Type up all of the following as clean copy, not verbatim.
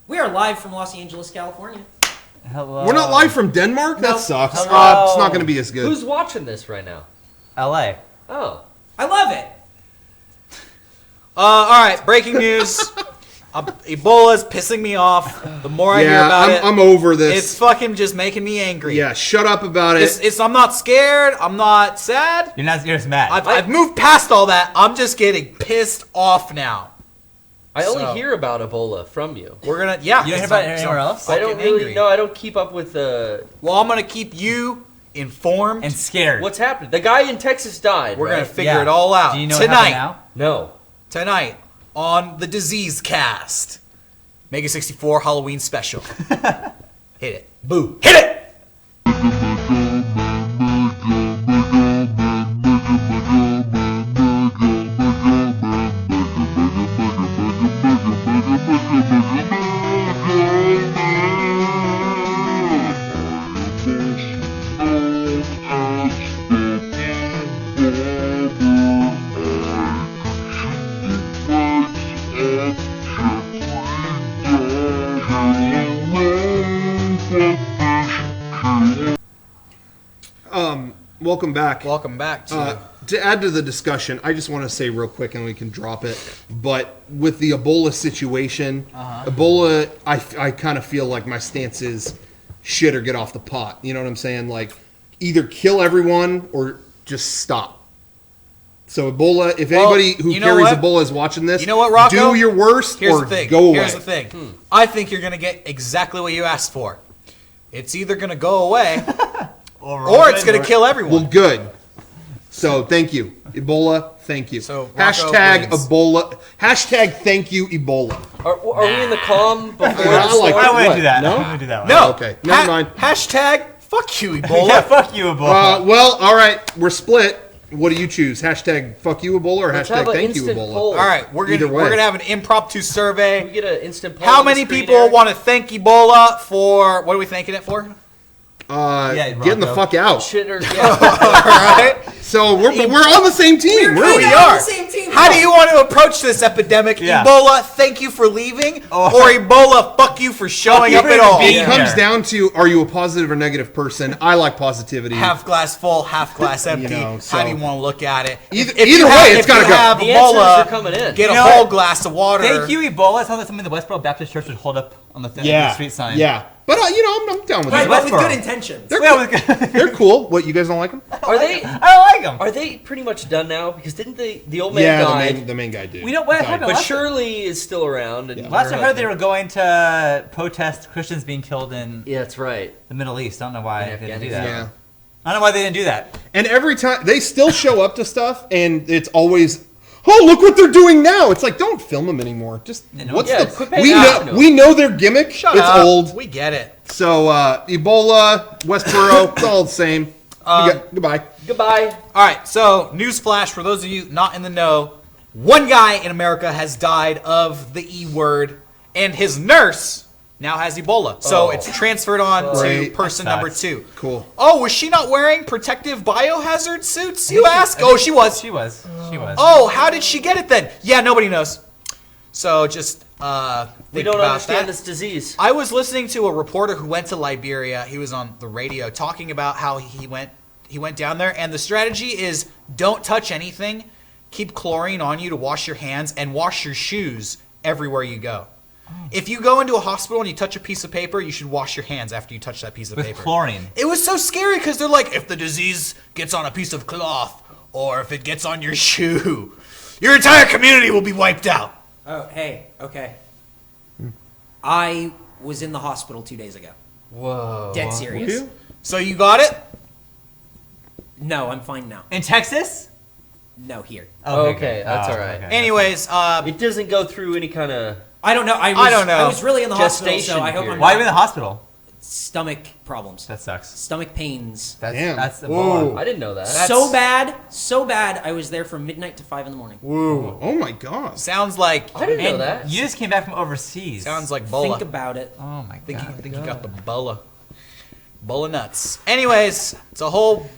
We are live from Los Angeles, California. Hello. We're not live from Denmark? No. That sucks. It's Hello. not going to be as good. Who's watching this right now? LA. Oh. I love it. All right, breaking news. Ebola's pissing me off. The more I hear about it, I'm over this. it's fucking just making me angry. Yeah, shut up about it. I'm not scared. I'm not sad. You're just mad. I've moved past all that. I'm just getting pissed off now. I only hear about Ebola from you. We're gonna, You don't hear about it anywhere else? I don't really know. I don't keep up with Well, I'm gonna keep you informed and scared. what's happening. The guy in Texas died. We're right? gonna figure it all out. Do you know tonight? what happened No. Tonight on the Disease Cast, MEGA64 Halloween special. Hit it. Boo. Hit it. Welcome back. Welcome back to To add to the discussion, I just want to say real quick, and we can drop it. But with the Ebola situation, Ebola, I kind of feel like my stance is shit or get off the pot. You know what I'm saying? Like, either kill everyone or just stop. So Ebola, if anybody who carries Ebola is watching this, you know what, Rocco? do your worst Here's or the thing. go away. Here's the thing. I think you're gonna get exactly what you asked for. It's either gonna go away or it's gonna kill everyone. Well, good. So thank you, Ebola. Thank you. So Rocco hashtag wins. Ebola. Hashtag thank you, Ebola. Are we in the calm before I the like storm? I wouldn't do that. No? I wouldn't do that one. No. Okay, never mind. Hashtag fuck you, Ebola. Yeah, fuck you, Ebola. Well, all right, we're split. What do you choose? Hashtag fuck you, Ebola, or Let's hashtag have an thank you, instant Ebola? poll. All right, we're Either way. gonna have an impromptu We survey. get an instant poll. How on the many screen, people Eric? want to thank Ebola for what are we thanking it for? Getting the fuck out. Shit or All right. So we're on the same team. We Really? are. the same team. How do you want to approach this epidemic? Yeah. Ebola, thank you for leaving, or Ebola, fuck you for showing you up for at all. being It Yeah. comes down to, are you a positive or negative person? I like positivity. Half glass full, half glass empty. know, so- How do you want to look at it? Either you way, have- it's if gotta you go. have The answers Ebola, are coming in. get You a know whole what? glass of water. Thank you, Ebola. Sounds like something the Westboro Baptist Church would hold up on the street sign. Yeah. But, I'm down with Right, that. but with Westboro. good intentions. They're cool. What, you guys don't like them? Are they? I don't like them. Are they pretty much done now? Because didn't the old man died? the main guy did. We don't what Died. happened But last Shirley is still around. And Last I heard, they were going to protest Christians being killed in Yeah, that's right. the Middle East. I don't know why In they didn't do that. Afghanistan. Yeah. I don't know why they didn't do that. And every time, they still show up to stuff, and it's always, oh, look what they're doing now. It's like, don't film them anymore. Just, what's Yeah, the, quit paying we attention know, to we know their gimmick. Shut it's up. old. We get it. So, Ebola, Westboro, it's all the same. Goodbye. Goodbye. All right, so newsflash for those of you not in the know: one guy in America has died of the E word, and his nurse now has Ebola. So it's transferred on to Great. person That number sucks. 2. Cool. Oh, was she not wearing protective biohazard suits? You ask. Oh, she was. She was. Oh, how did she get it then? Yeah, nobody knows. So just We think don't about understand that. this disease. I was listening to a reporter who went to Liberia. He was on the radio talking about how he went down there, and the strategy is don't touch anything, keep chlorine on you to wash your hands, and wash your shoes everywhere you go. If you go into a hospital and you touch a piece of paper, you should wash your hands after you touch that piece of With paper. chlorine. It was so scary because they're like, if the disease gets on a piece of cloth or if it gets on your shoe, your entire community will be wiped out. Oh, hey, okay. I was in the hospital 2 days ago. Whoa. Dead serious. you? So you got it? No, I'm fine now. In Texas? No, here. Okay, that's all right. Anyways, It doesn't go through any kind of. I don't know. I don't know. I was really in the hospital, Gestation so I hope period. I'm Why are you not. in the hospital? Stomach problems. That sucks. Stomach pains. Damn. That's Whoa. Ebola. I didn't know that. So bad. I was there from midnight to 5 in the morning. Whoa. Oh, my God. sounds like I didn't know And that. You just came back from overseas. sounds like Bola. Think about it. Oh my I think god. you got the Bola. Bowl of nuts. Anyways, it's a whole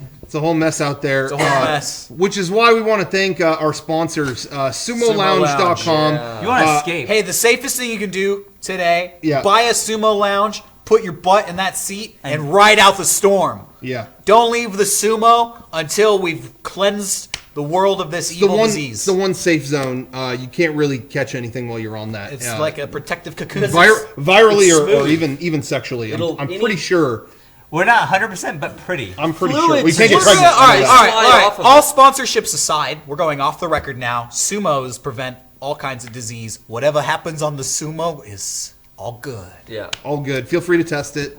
mess out there. It's a whole mess. Which is why we want to thank our sponsors, SumoLounge.com. Yeah. You want to escape? Hey, the safest thing you can do today, Yeah. buy a sumo lounge, put your butt in that seat, and ride out the storm. Yeah. Don't leave the sumo until we've cleansed the world of this evil disease. It's the one safe zone. You can't really catch anything while you're on that. It's like a protective cocoon. Virally it's or smooth. even sexually. I'm Any- pretty sure. We're not 100%, but pretty. I'm pretty sure. Fluids. We can't get We're pregnant. All right. Slide off of All it. sponsorships aside, we're going off the record now. Sumos prevent all kinds of disease. Whatever happens on the sumo is all good. Yeah. All good. Feel free to test it.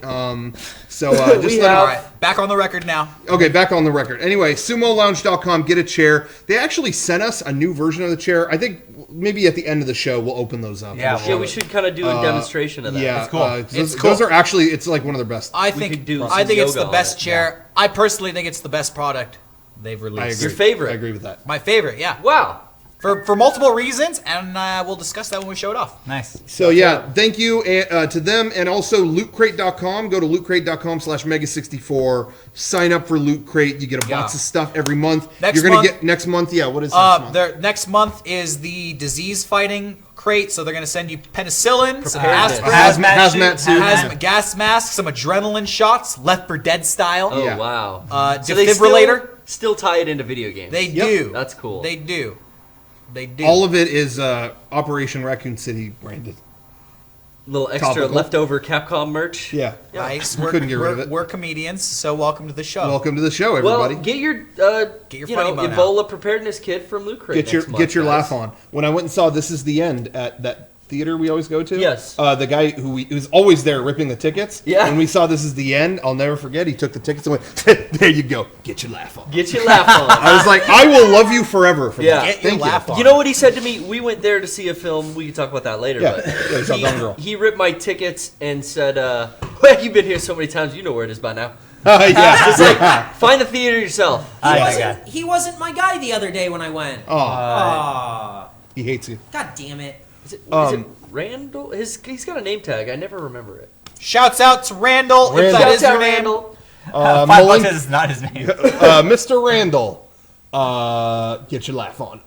So just We let All have- right, back on the record now. Okay, back on the record. Anyway, SumoLounge.com, get a chair. They actually sent us a new version of the chair. I think maybe at the end of the show we'll open those up. Yeah, We'll Yeah, show we it. should kind of do a demonstration of that. Yeah, It's cool. Those, cool. those are actually, it's like one of their best. I could think do I some think it's yoga the on best it. chair. I personally think it's the best product they've I released. agree. Your favorite? I agree with that. My favorite, yeah. Wow. For multiple reasons, and we'll discuss that when we show it off. Nice. So yeah, thank you to them, and also lootcrate.com. Go to lootcrate.com/mega64. Sign up for Loot Crate. You get a box of stuff every month. Next You're gonna month- get next month. Yeah, what is next month? Their next month is the disease fighting crate, so they're going to send you penicillin, some Preparedness. aspirin, Hazmat suit. gas masks, some adrenaline shots, Left 4 Dead style. Oh, Yeah. wow. So they defibrillator. still tie it into video games. They Yep. do. That's cool. They do. They do. All of it is Operation Raccoon City branded. Little extra Topical. leftover Capcom merch. Yeah. Nice. We couldn't get rid of it. We're comedians, so welcome to the show. Welcome to the show, Well, everybody. get your your you funny know, bone out. Ebola preparedness kit from Loot Crate. Get your next month, your guys. laugh on. When I went and saw This Is the End at that theater we always go to. Yes. The guy who was always there ripping the tickets. Yeah. When we saw This Is the End, I'll never forget. He took the tickets and went, "There you go. Get your laugh on." Get your laugh on. I was like, I will love you forever for Yeah. that. Get your Thank laugh you. on. You know what he said to me? We went there to see a film. We can talk about that later. Yeah. But Yeah, we saw Gone Girl. he ripped my tickets and said, "Well, you've been here so many times, you know where it is by now. Yeah. Find the theater yourself." He wasn't my guy the other day when I went. Oh, Aw. he hates you. God damn it. Is it Randall? He's got a name tag. I never remember it. Shouts out to Randall, if that Randall. is Shouts out your name. Randall. Mullen- $5 is not his name. Mr. Randall, get your laugh on.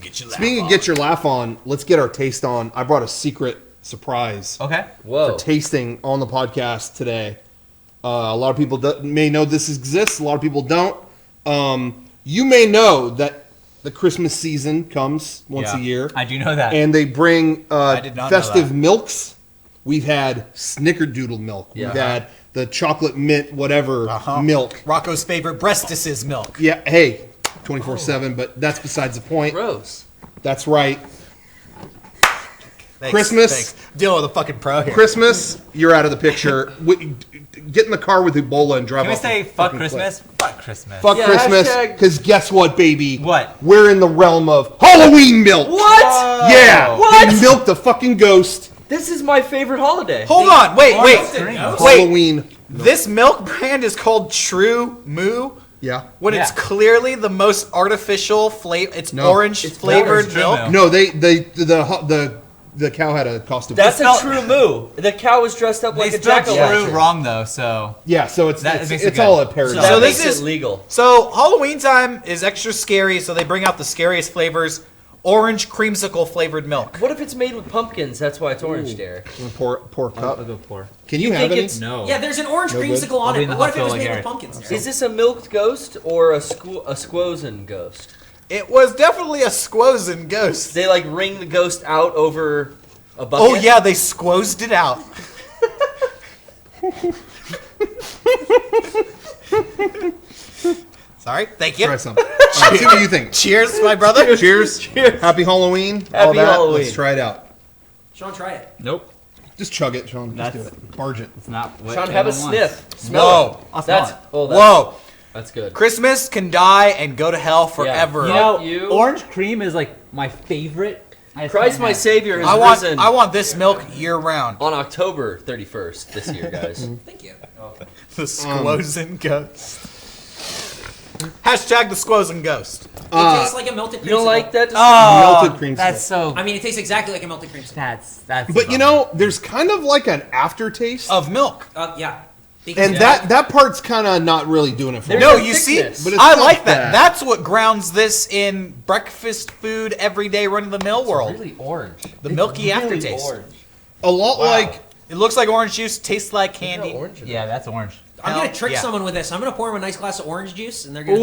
Get your laugh Speaking on. of get your laugh on, let's get our taste on. I brought a secret surprise Okay. Whoa. for tasting on the podcast today. A lot of people may know this exists. A lot of people don't. You may know that the Christmas season comes once a year, I do know that. and they bring did not know festive that. milks. We've had Snickerdoodle milk. Yeah. We've had the chocolate mint whatever milk. Rocco's favorite breastis milk. Yeah, hey, 24/7, but that's besides the point. Gross. That's right. Thanks, Christmas. Thanks. Dealing with a fucking pro here. Christmas, you're out of the picture. Get in the car with Ebola and drive Can we off the say fuck fucking Christmas? Fuck Christmas. Fuck Yeah, Christmas, hashtag- because guess what, baby? What? We're in the realm of Halloween milk. What? Yeah. What? They milked a fucking ghost. This is my favorite holiday. Hold on, wait. Wait. Halloween. This milk brand is called True Moo. Yeah. When it's Yeah. clearly the most artificial flavor, it's No. orange It's flavored True milk. Moo. No, the cow had a costume. That's It's a true moo. The cow was dressed up They like a spelled jackal. true wrong though, so yeah. So it's That makes it it's good. all a parody. So So that this makes is- it legal. So Halloween time is extra scary, so they bring out the scariest flavors. Orange creamsicle flavored milk. What if it's made with pumpkins? That's why it's orange, Derek. Pour cup. I'll go pour. Can you, You have think any? it's- No. Yeah, there's an orange No good. creamsicle on I'll be it, in the but what if it was hospital made like with Eric. pumpkins? Is this a milked ghost or a squozen ghost? It was definitely a squozen ghost. They like wring the ghost out over a bucket. Oh yeah, they squozed it out. Sorry, thank you. Try some. All right, see what you think. Cheers, my brother. Cheers. Cheers. Happy Halloween. all Happy that. Halloween. Let's try it out. Sean, try it. Nope. Just chug it, Sean. Just do That's- it. Barge it. It's not what Sean, have a anyone wants. sniff. Smell Whoa. it. I'll smell That's it. oh, that's, Whoa. That's good. Christmas can die and go to hell forever. You know, you. orange cream is like my favorite. I Christ, can't my have. Savior has risen I want this milk year round. on October 31st this year, guys. Thank you. The squozen ghost. Hashtag the squozen ghost. It tastes like a melted creamsicle. You don't like that? Melted creamsicle. That's so. I mean, it tastes exactly like a melted creamsicle. That's. But you know, there's kind of like an aftertaste. Of milk. Yeah. Because And that part's kind of not really doing it for me. No, There's you a see, thickness. But it's I not like that. bad. That's what grounds this in breakfast food, everyday run-of-the-mill world. Really orange. The milky aftertaste. Orange. A lot like It looks like orange juice, tastes like Look how candy. orange it is. Yeah, that's orange. I'm gonna trick Yeah. someone with this. I'm gonna pour them a nice glass of orange juice, and they're gonna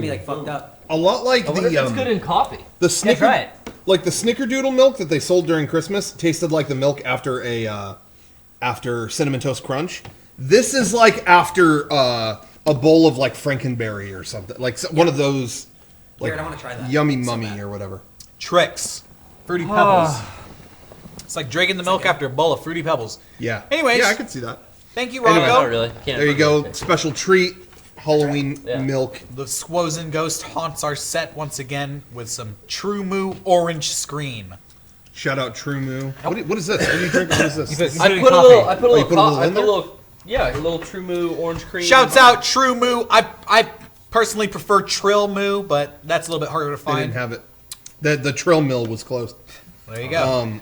be like fucked up. a lot like I wonder if it's good the in coffee. Yeah, try it. like the Snickerdoodle milk that they sold during Christmas tasted like the milk after after Cinnamon Toast Crunch. This is like after a bowl of like Frankenberry or something, like one of those like Weird, I wanna try that. Yummy So Mummy bad. or whatever. Tricks. Fruity Pebbles. It's like drinking the milk okay. after a bowl of Fruity Pebbles. Yeah. Anyways. Yeah, I could see that. Thank you, Rocco. Anyway. Not really. Can't There you go. Okay. Special treat. Halloween Yeah. milk. The Swozen Ghost haunts our set once again with some True Moo Orange Scream. Shout out True Moo. What is this? What are you drinking? What is this? I Doing put a coffee. little. I put a Oh, you little. put a little I in put a there? little. Yeah, a little True Moo orange cream. Shouts out True Moo. I personally prefer Trill Moo, but that's a little bit harder to They didn't find. have it. The Trill Mill was closed. There you go.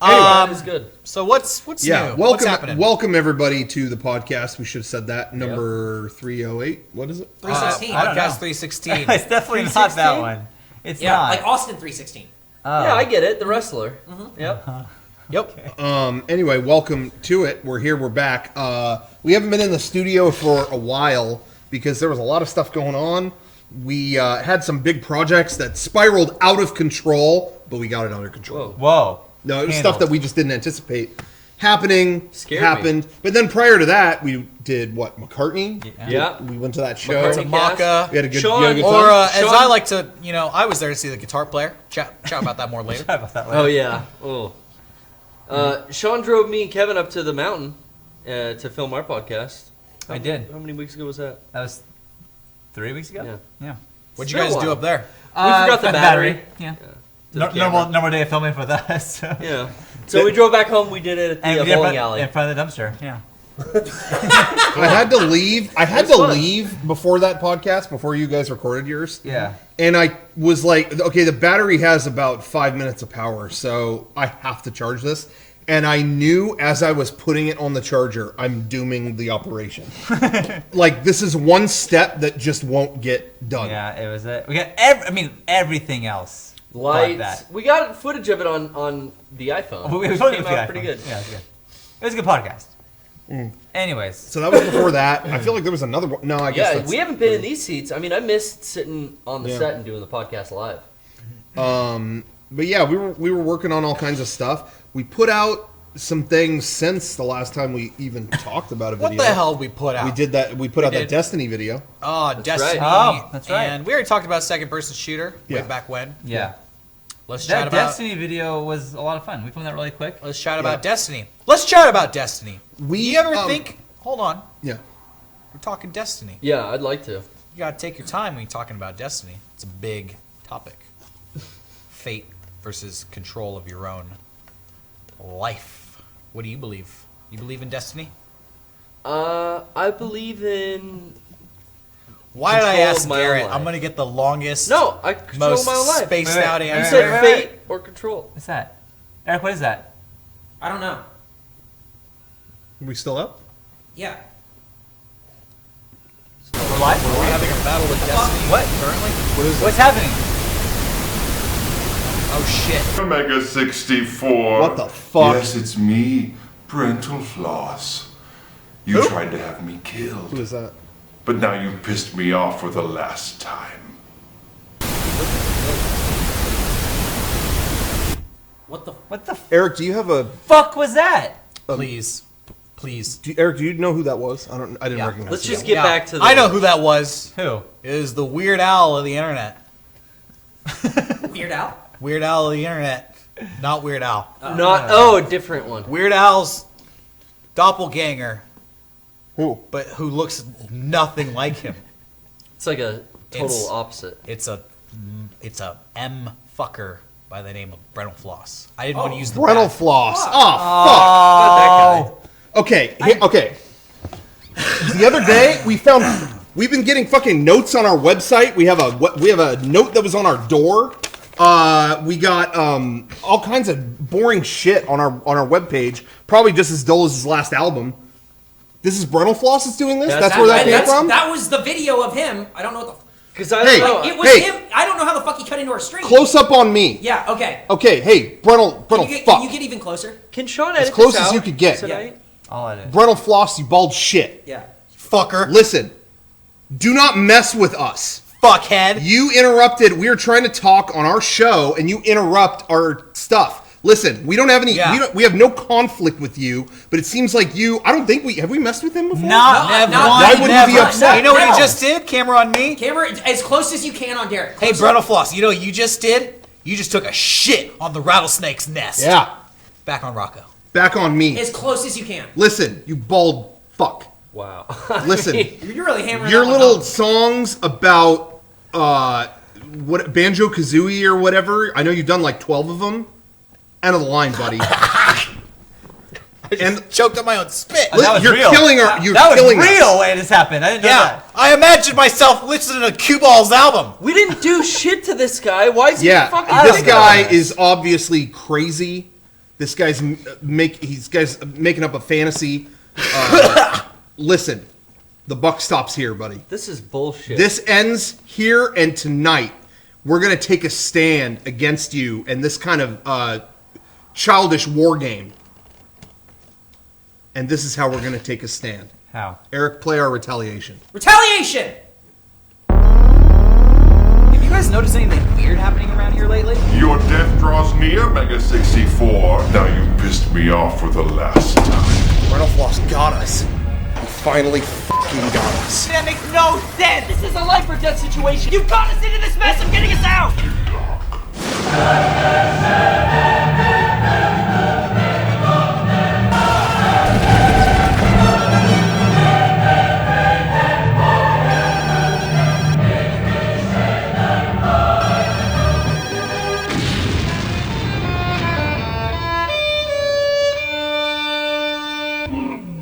That is good. So what's Yeah, new? What's welcome happening? welcome everybody to the podcast. We should have said that. Number 308. What is it? 316. I don't know. Podcast 316. It's definitely not that 316? one. It's Yeah, not. like Austin 316. Yeah, I get it. The wrestler. Yep. Yep. Anyway, welcome to it. We're here. We're back. We haven't been in the studio for a while because there was a lot of stuff going on. We had some big projects that spiraled out of control, but we got it under control. Whoa. Whoa. No, it was Handled. stuff that we just didn't anticipate happening. Scared me. happened. But then prior to that, we did what? McCartney? Yeah. We went to that show. McCartney. To Maka. We had a good, Sean, you had a good Or time? as Sean- I like to, I was there to see the guitar player. Chat about that more later. Sorry about that later. Oh yeah. Oh. Sean drove me and Kevin up to the mountain to film our podcast. I did. How many weeks ago was that? That was 3 weeks ago? Yeah. Yeah. What'd It's you been a guys do while. up there? We forgot the battery. Yeah. To the Normal day of filming for that. So. Yeah. So we drove back home. We did it at And the we did bowling alley. in front of the dumpster. Yeah. I had to leave. I had It was to fun. leave before that podcast, before you guys recorded yours. Yeah. And I was like, okay, the battery has about 5 minutes of power, so I have to charge this. And I knew as I was putting it on the charger, I'm dooming the operation. Like, this is one step that just won't get done. Yeah, it was it. We got everything else. but Lights. that. We got footage of it on the iPhone. We It filmed it came with the out pretty iPhone. good. Yeah, it was good. It was a good podcast. Anyways. So that was before that. I feel like there was another one. No, I guess Yeah, that's... we haven't been in these seats. I mean, I missed sitting on the Yeah. set and doing the podcast live. But yeah, we were working on all kinds of stuff. We put out some things since the last time we even talked about a What video. the hell did we put out? We did that. We put out did. that Destiny video. Oh, Destiny. right. Oh, that's right. And we already talked about second person shooter Yeah. way back when. Yeah. Let's chat That about Destiny video was a lot of fun. We filmed that really quick. Let's chat about Destiny. Let's chat about Destiny. We, You ever um, think? Hold on, Yeah. we're talking Destiny. Yeah, I'd like to. You gotta take your time when you're talking about Destiny. It's a big topic. Fate versus control of your own life. What do you believe? You believe in Destiny? I believe in. Why did I Control of ask my own Garrett? life. I'm gonna get the longest, No, I control most my own life. spaced Wait, out wait, You answer. said Right, right. fate or control. What's that? Eric, what is that? I don't know. Are we still up? Yeah. We're live? Are we having a battle with Destiny? What? Currently? What's happening? Oh shit! MEGA64. What the fuck? Yes, it's me, Bren Floss. You tried to have me killed, Who is that? but now you pissed me off for the last time. What the? What the Eric, do you have a... fuck was that? Please. Eric, do you know who that was? I didn't recognize Let's him. just get Yeah. back to the. I know who that was. Who? It is the Weird Al of the internet. Weird Al? Weird Al of the internet. Not Weird Al. Not. A different one. Weird Al's doppelganger, Who? but who looks nothing like him. It's like a total It's- opposite. It's a M fucker by the name of Bren Floss. I didn't want to use the Brental bad- Floss. Oh, Not that guy. fuck. Okay, okay. The other day, we've been getting fucking notes on our website. We have a note that was on our door. We got all kinds of boring shit on our webpage. Probably just as dull as his last album. This is Bren Floss that's doing this? Yeah, That's where that came That's- from? That was the video of him. I don't know what the. Because I Hey, don't know. It was Hey. him. I don't know how the fuck he cut into our stream. Close up on me. Yeah. Okay. Okay, hey, Brental, Can fuck. you get even closer? Can Sean edit close this as out you could get. tonight? I'll edit. Brental Floss, you bald shit. Yeah. Fucker. Listen, do not mess with us. Fuckhead. You interrupted. We were trying to talk on our show, and you interrupt our stuff. Listen, we don't have any. Yeah. We have no conflict with you, but it seems like you. I don't think we have we messed with him before. Not, No, never. not- Why would never. he be upset? You know what No. he just did? Camera on me. Camera as close as you can on Derek. Hey, Close Brental up. Floss, you know what you just did? You just took a shit on the rattlesnake's nest. Yeah, Back on Rocco. back on me. As close as you can. Listen, you bald fuck. Wow. Listen, You're really hammering. your that one little home. songs about what Banjo Kazooie or whatever. I know you've done like 12 of them. End of the line, buddy. And Choked on my own spit. That was you're real. killing our. You're That was killing real us. when this happened. I didn't know Yeah, that. I imagined myself listening to Cue Ball's album. We didn't do shit to this guy. Why is he Yeah, fucking this doing guy that? is obviously crazy. This guy's making up a fantasy. Listen, the buck stops here, buddy. This is bullshit. This ends here, and tonight we're gonna take a stand against you and this kind of childish war game. And this is how we're gonna take a stand. How? Eric, play our retaliation. Retaliation. Have you guys noticed anything weird happening around here lately? Your death draws near, MEGA64. Now you pissed me off for the last time. Bren Floss got us. He finally fucking got us. That makes no sense! This is a life or death situation. You got us into this mess. I'm getting us out.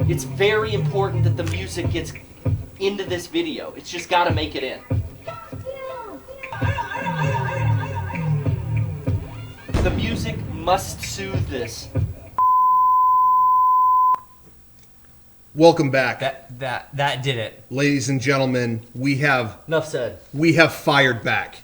It's very important that the music gets into this video. It's just got to make it in. The music must soothe this. Welcome back, That did it. ladies and gentlemen. We have Enough said. fired back.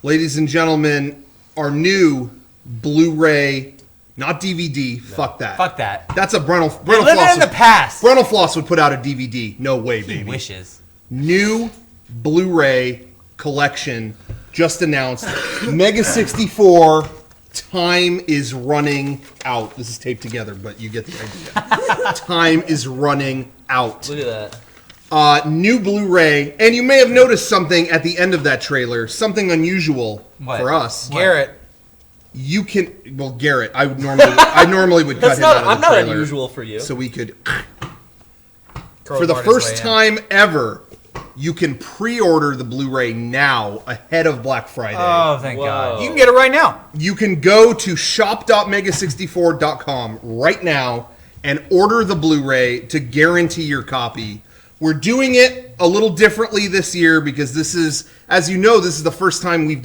Ladies and gentlemen, our new Blu-ray, not DVD. Fuck that. Fuck that. That's a Brental They live Floss. in the past. Brental Floss would put out a DVD. No way, He baby. wishes. New Blu-ray collection just announced. MEGA64. Time is running out. This is taped together, but you get the idea. Time is running out. Look at that. New Blu-ray, and you may have noticed something at the end of that trailer, something unusual What? for us. Garrett. You can, well, Garrett, I normally would cut That's him not. out of I'm the not trailer, unusual for you. so we could. Crowbarred For the his first way in. time ever, you can pre-order the Blu-ray now ahead of Black Friday. Oh, thank Whoa. God. You can get it right now. You can go to shop.mega64.com right now and order the Blu-ray to guarantee your copy. We're doing it a little differently this year because this is, as you know, this is the first time we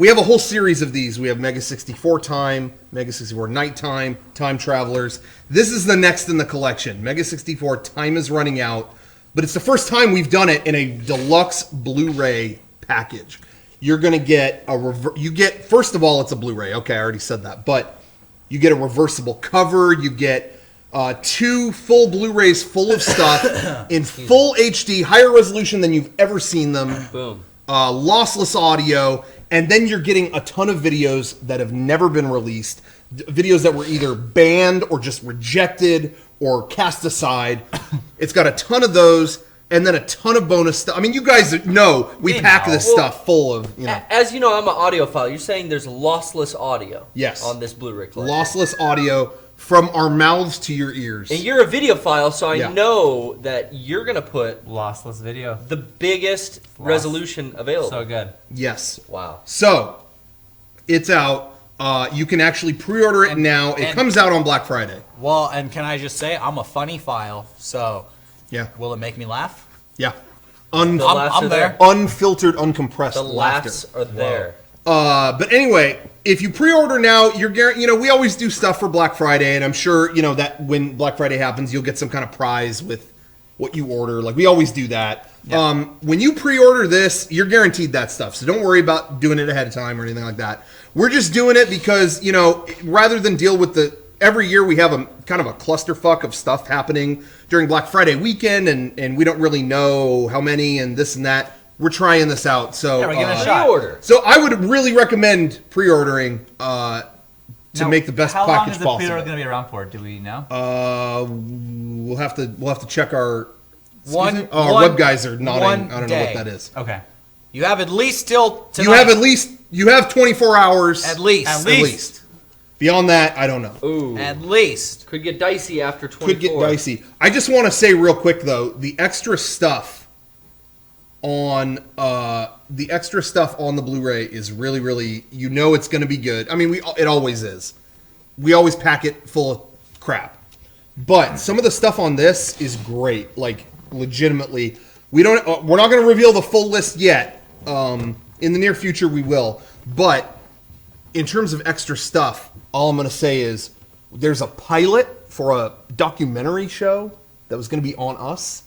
have a whole series of these. We have MEGA64 Time, MEGA64 Nighttime, Time Travelers. This is the next in the collection. MEGA64 Time is running out, but it's the first time we've done it in a deluxe Blu-ray package. You're going to get first of all, it's a Blu-ray. Okay, I already said that. But you get a reversible cover. You get 2 full Blu-rays full of stuff in full HD, higher resolution than you've ever seen them. Boom. Lossless audio. And then you're getting a ton of videos that have never been released. Videos that were either banned or just rejected or cast aside. It's got a ton of those. And then a ton of bonus stuff. I mean, you guys know we pack know. this Well, stuff full of, As you know, I'm an audiophile. You're saying there's lossless audio. Yes. On this Blu-ray collection. lossless audio from our mouths to your ears. And you're a videophile, so I Yeah. know that you're gonna put Lossless video. the biggest resolution available. So good. Yes. Wow. So, it's out. You can actually pre-order it now. It comes out on Black Friday. Well, and can I just say, I'm a funny file, so Yeah. will it make me laugh? Yeah. The laughs I'm are there. Unfiltered, uncompressed The laughter. laughs are there. But anyway, if you pre-order now, you're guaranteed. You know, we always do stuff for Black Friday, and I'm sure you know that when Black Friday happens, you'll get some kind of prize with what you order. Like we always do that. Yeah. When you pre-order this, you're guaranteed that stuff. So don't worry about doing it ahead of time or anything like that. We're just doing it because, you know, rather than deal with every year we have a kind of a clusterfuck of stuff happening during Black Friday weekend, and we don't really know how many and this and that. We're trying this out. So we're giving it a shot. Pre-order. So I would really recommend pre-ordering to make the best how package long is the possible. pre-order going to be around for? Do we know? We'll have to check our One web guys are nodding. I don't know what day. that is. Okay. You have at least till tonight. You have 24 hours At least. At least. Beyond that, I don't know. Ooh. At least. Could get dicey after 24. Could get dicey. I just want to say real quick though, the extra stuff on the Blu-ray is really, really, you know, it's going to be good. I mean, it always is. We always pack it full of crap, but some of the stuff on this is great. Like legitimately, we're not going to reveal the full list yet. In the near future, we will. But in terms of extra stuff, all I'm going to say is there's a pilot for a documentary show that was going to be on us.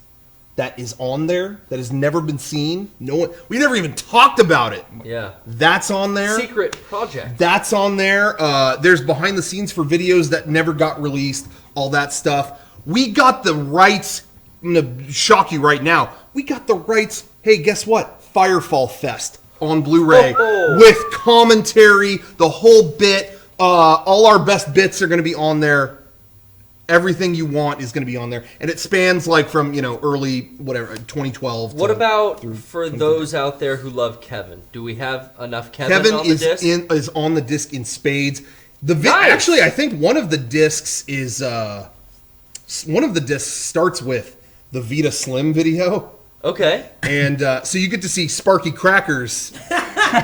That is on there. That has never been seen. No one. We never even talked about it. Yeah. That's on there. Secret project. That's on there. There's behind the scenes for videos that never got released. All that stuff. We got the rights. I'm gonna shock you right now. We got the rights. Hey, guess what? Firefall Fest on Blu-ray with commentary, the whole bit. All our best bits are going to be on there. Everything you want is going to be on there, and it spans like from early 2012. What about for those out there who love Kevin? Do we have enough Kevin on the is disc? is on the disc in spades. Nice. Actually, I think one of the discs starts with the Vita Slim video. Okay. And so you get to see Sparky Cracker's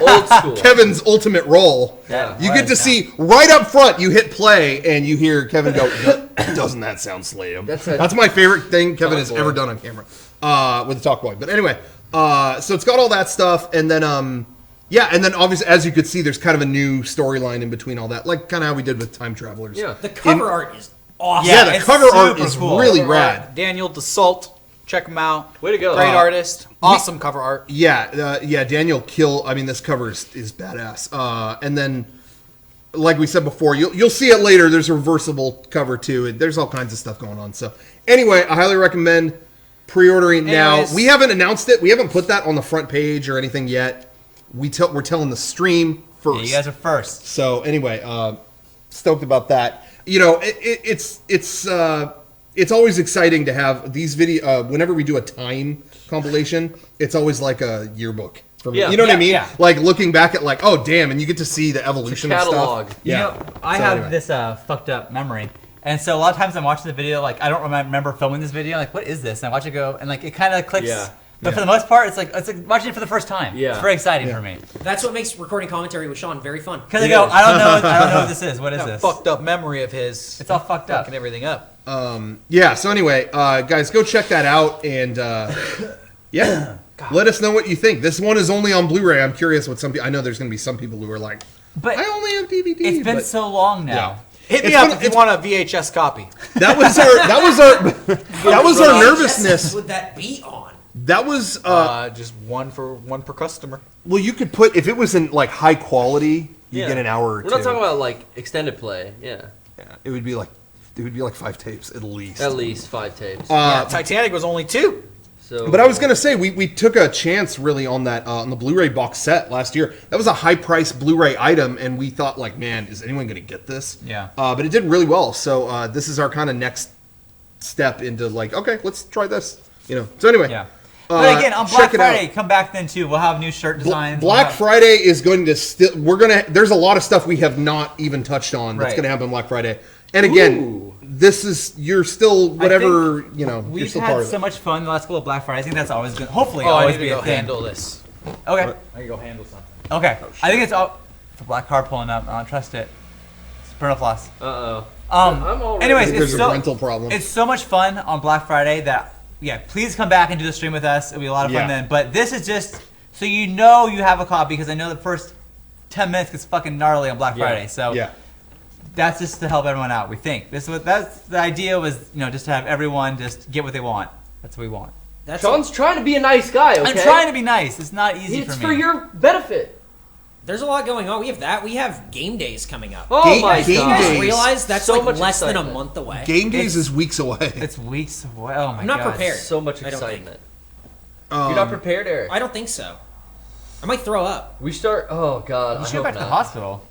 Old school. Kevin's ultimate role. Yeah. You get to see right up front. You hit play and you hear Kevin go, "Doesn't that sound slam?" That's my favorite thing Kevin has ever done on camera with the Talk Boy. But anyway, so it's got all that stuff, and then and then obviously, as you could see, there's kind of a new storyline in between all that, like kind of how we did with Time Travelers. Yeah. The cover art is awesome. Yeah, the it's cover art super is cool. really rad. Daniel Dassault. Check him out. Way to go. Great artist. Awesome cover art. Yeah, Daniel this cover is badass. And then, like we said before, you'll see it later. There's a reversible cover too. There's all kinds of stuff going on. So anyway, I highly recommend pre-ordering now. Anyways. We haven't announced it. We haven't put that on the front page or anything yet. We're telling the stream first. Yeah, you guys are first. So anyway, stoked about that. It's always exciting to have these video. Whenever we do a time compilation, it's always like a yearbook for me. Yeah. You know what I mean? Yeah. Like looking back at like, oh damn, and you get to see the evolution of catalog. stuff. You know, I have this fucked up memory. And so a lot of times I'm watching the video, like I don't remember filming this video. Like, what is this? And I watch it go, and like it kind of clicks. Yeah. But for the most part, it's like watching it for the first time. Yeah. It's very exciting for me. That's what makes recording commentary with Sean very fun. Because I go, I don't know what this is. What is That this? fucked up memory of his. It's all fucked up. Fucking everything up. So anyway, guys, go check that out, and let us know what you think. This one is only on Blu-ray. I'm curious what some people. I know there's going to be some people who are like, But I only have DVD. it's been but so long now. Hit me It's up been- if you want a VHS copy. that was our nervousness. Would that be on? That was Just one per customer. well, you could put if it was in like high quality, you Yeah. get an hour or We're two. not talking about like extended play. Yeah. It would be like 5 tapes at least. At least 5 tapes. Titanic was only 2. So. But I was gonna say we took a chance really on that on the Blu-ray box set last year. That was a high price Blu-ray item, and we thought like, man, is anyone gonna get this? Yeah. But it did really well. So this is our kind of next step into like, okay, let's try this. So anyway. Yeah. But again, on Black check it out. Friday, come back then too. We'll have new shirt designs. Black Friday is going to there's a lot of stuff we have not even touched on that's Right. going to happen Black Friday. And again, you're still whatever, you're We've still part had of so it. much fun the last couple of Black Fridays. I think that's always good. Hopefully, Oh, I always need to be go a thing. handle this. Okay. I can go handle something. Okay. I think it's all for Black Car pulling up. I don't trust it. It's Bren Floss. Uh-oh. Um. I'm already- Anyways, There's it's a so rental problem. It's so much fun on Black Friday that please come back and do the stream with us. It'll be a lot of fun Yeah. then. But this is just so you have a copy because I know the first 10 minutes gets fucking gnarly on Black Yeah. Friday. So Yeah. that's just to help everyone out. We think that's the idea was just to have everyone just get what they want. That's what we want. That's Sean's trying to be a nice guy, okay? I'm trying to be nice. It's not easy It's for for me. your benefit. There's a lot going on. We have that. We have game days coming up. Oh Game- my game You god. guys days. realize that's So like much less than a excitement. month away? Game days It's- is weeks away. It's weeks away. Oh my I'm not god. prepared. So much I don't think. excitement. You're not prepared, Eric. I don't think so. I might throw up. We start. Oh god. You I should go hope back to the not. hospital.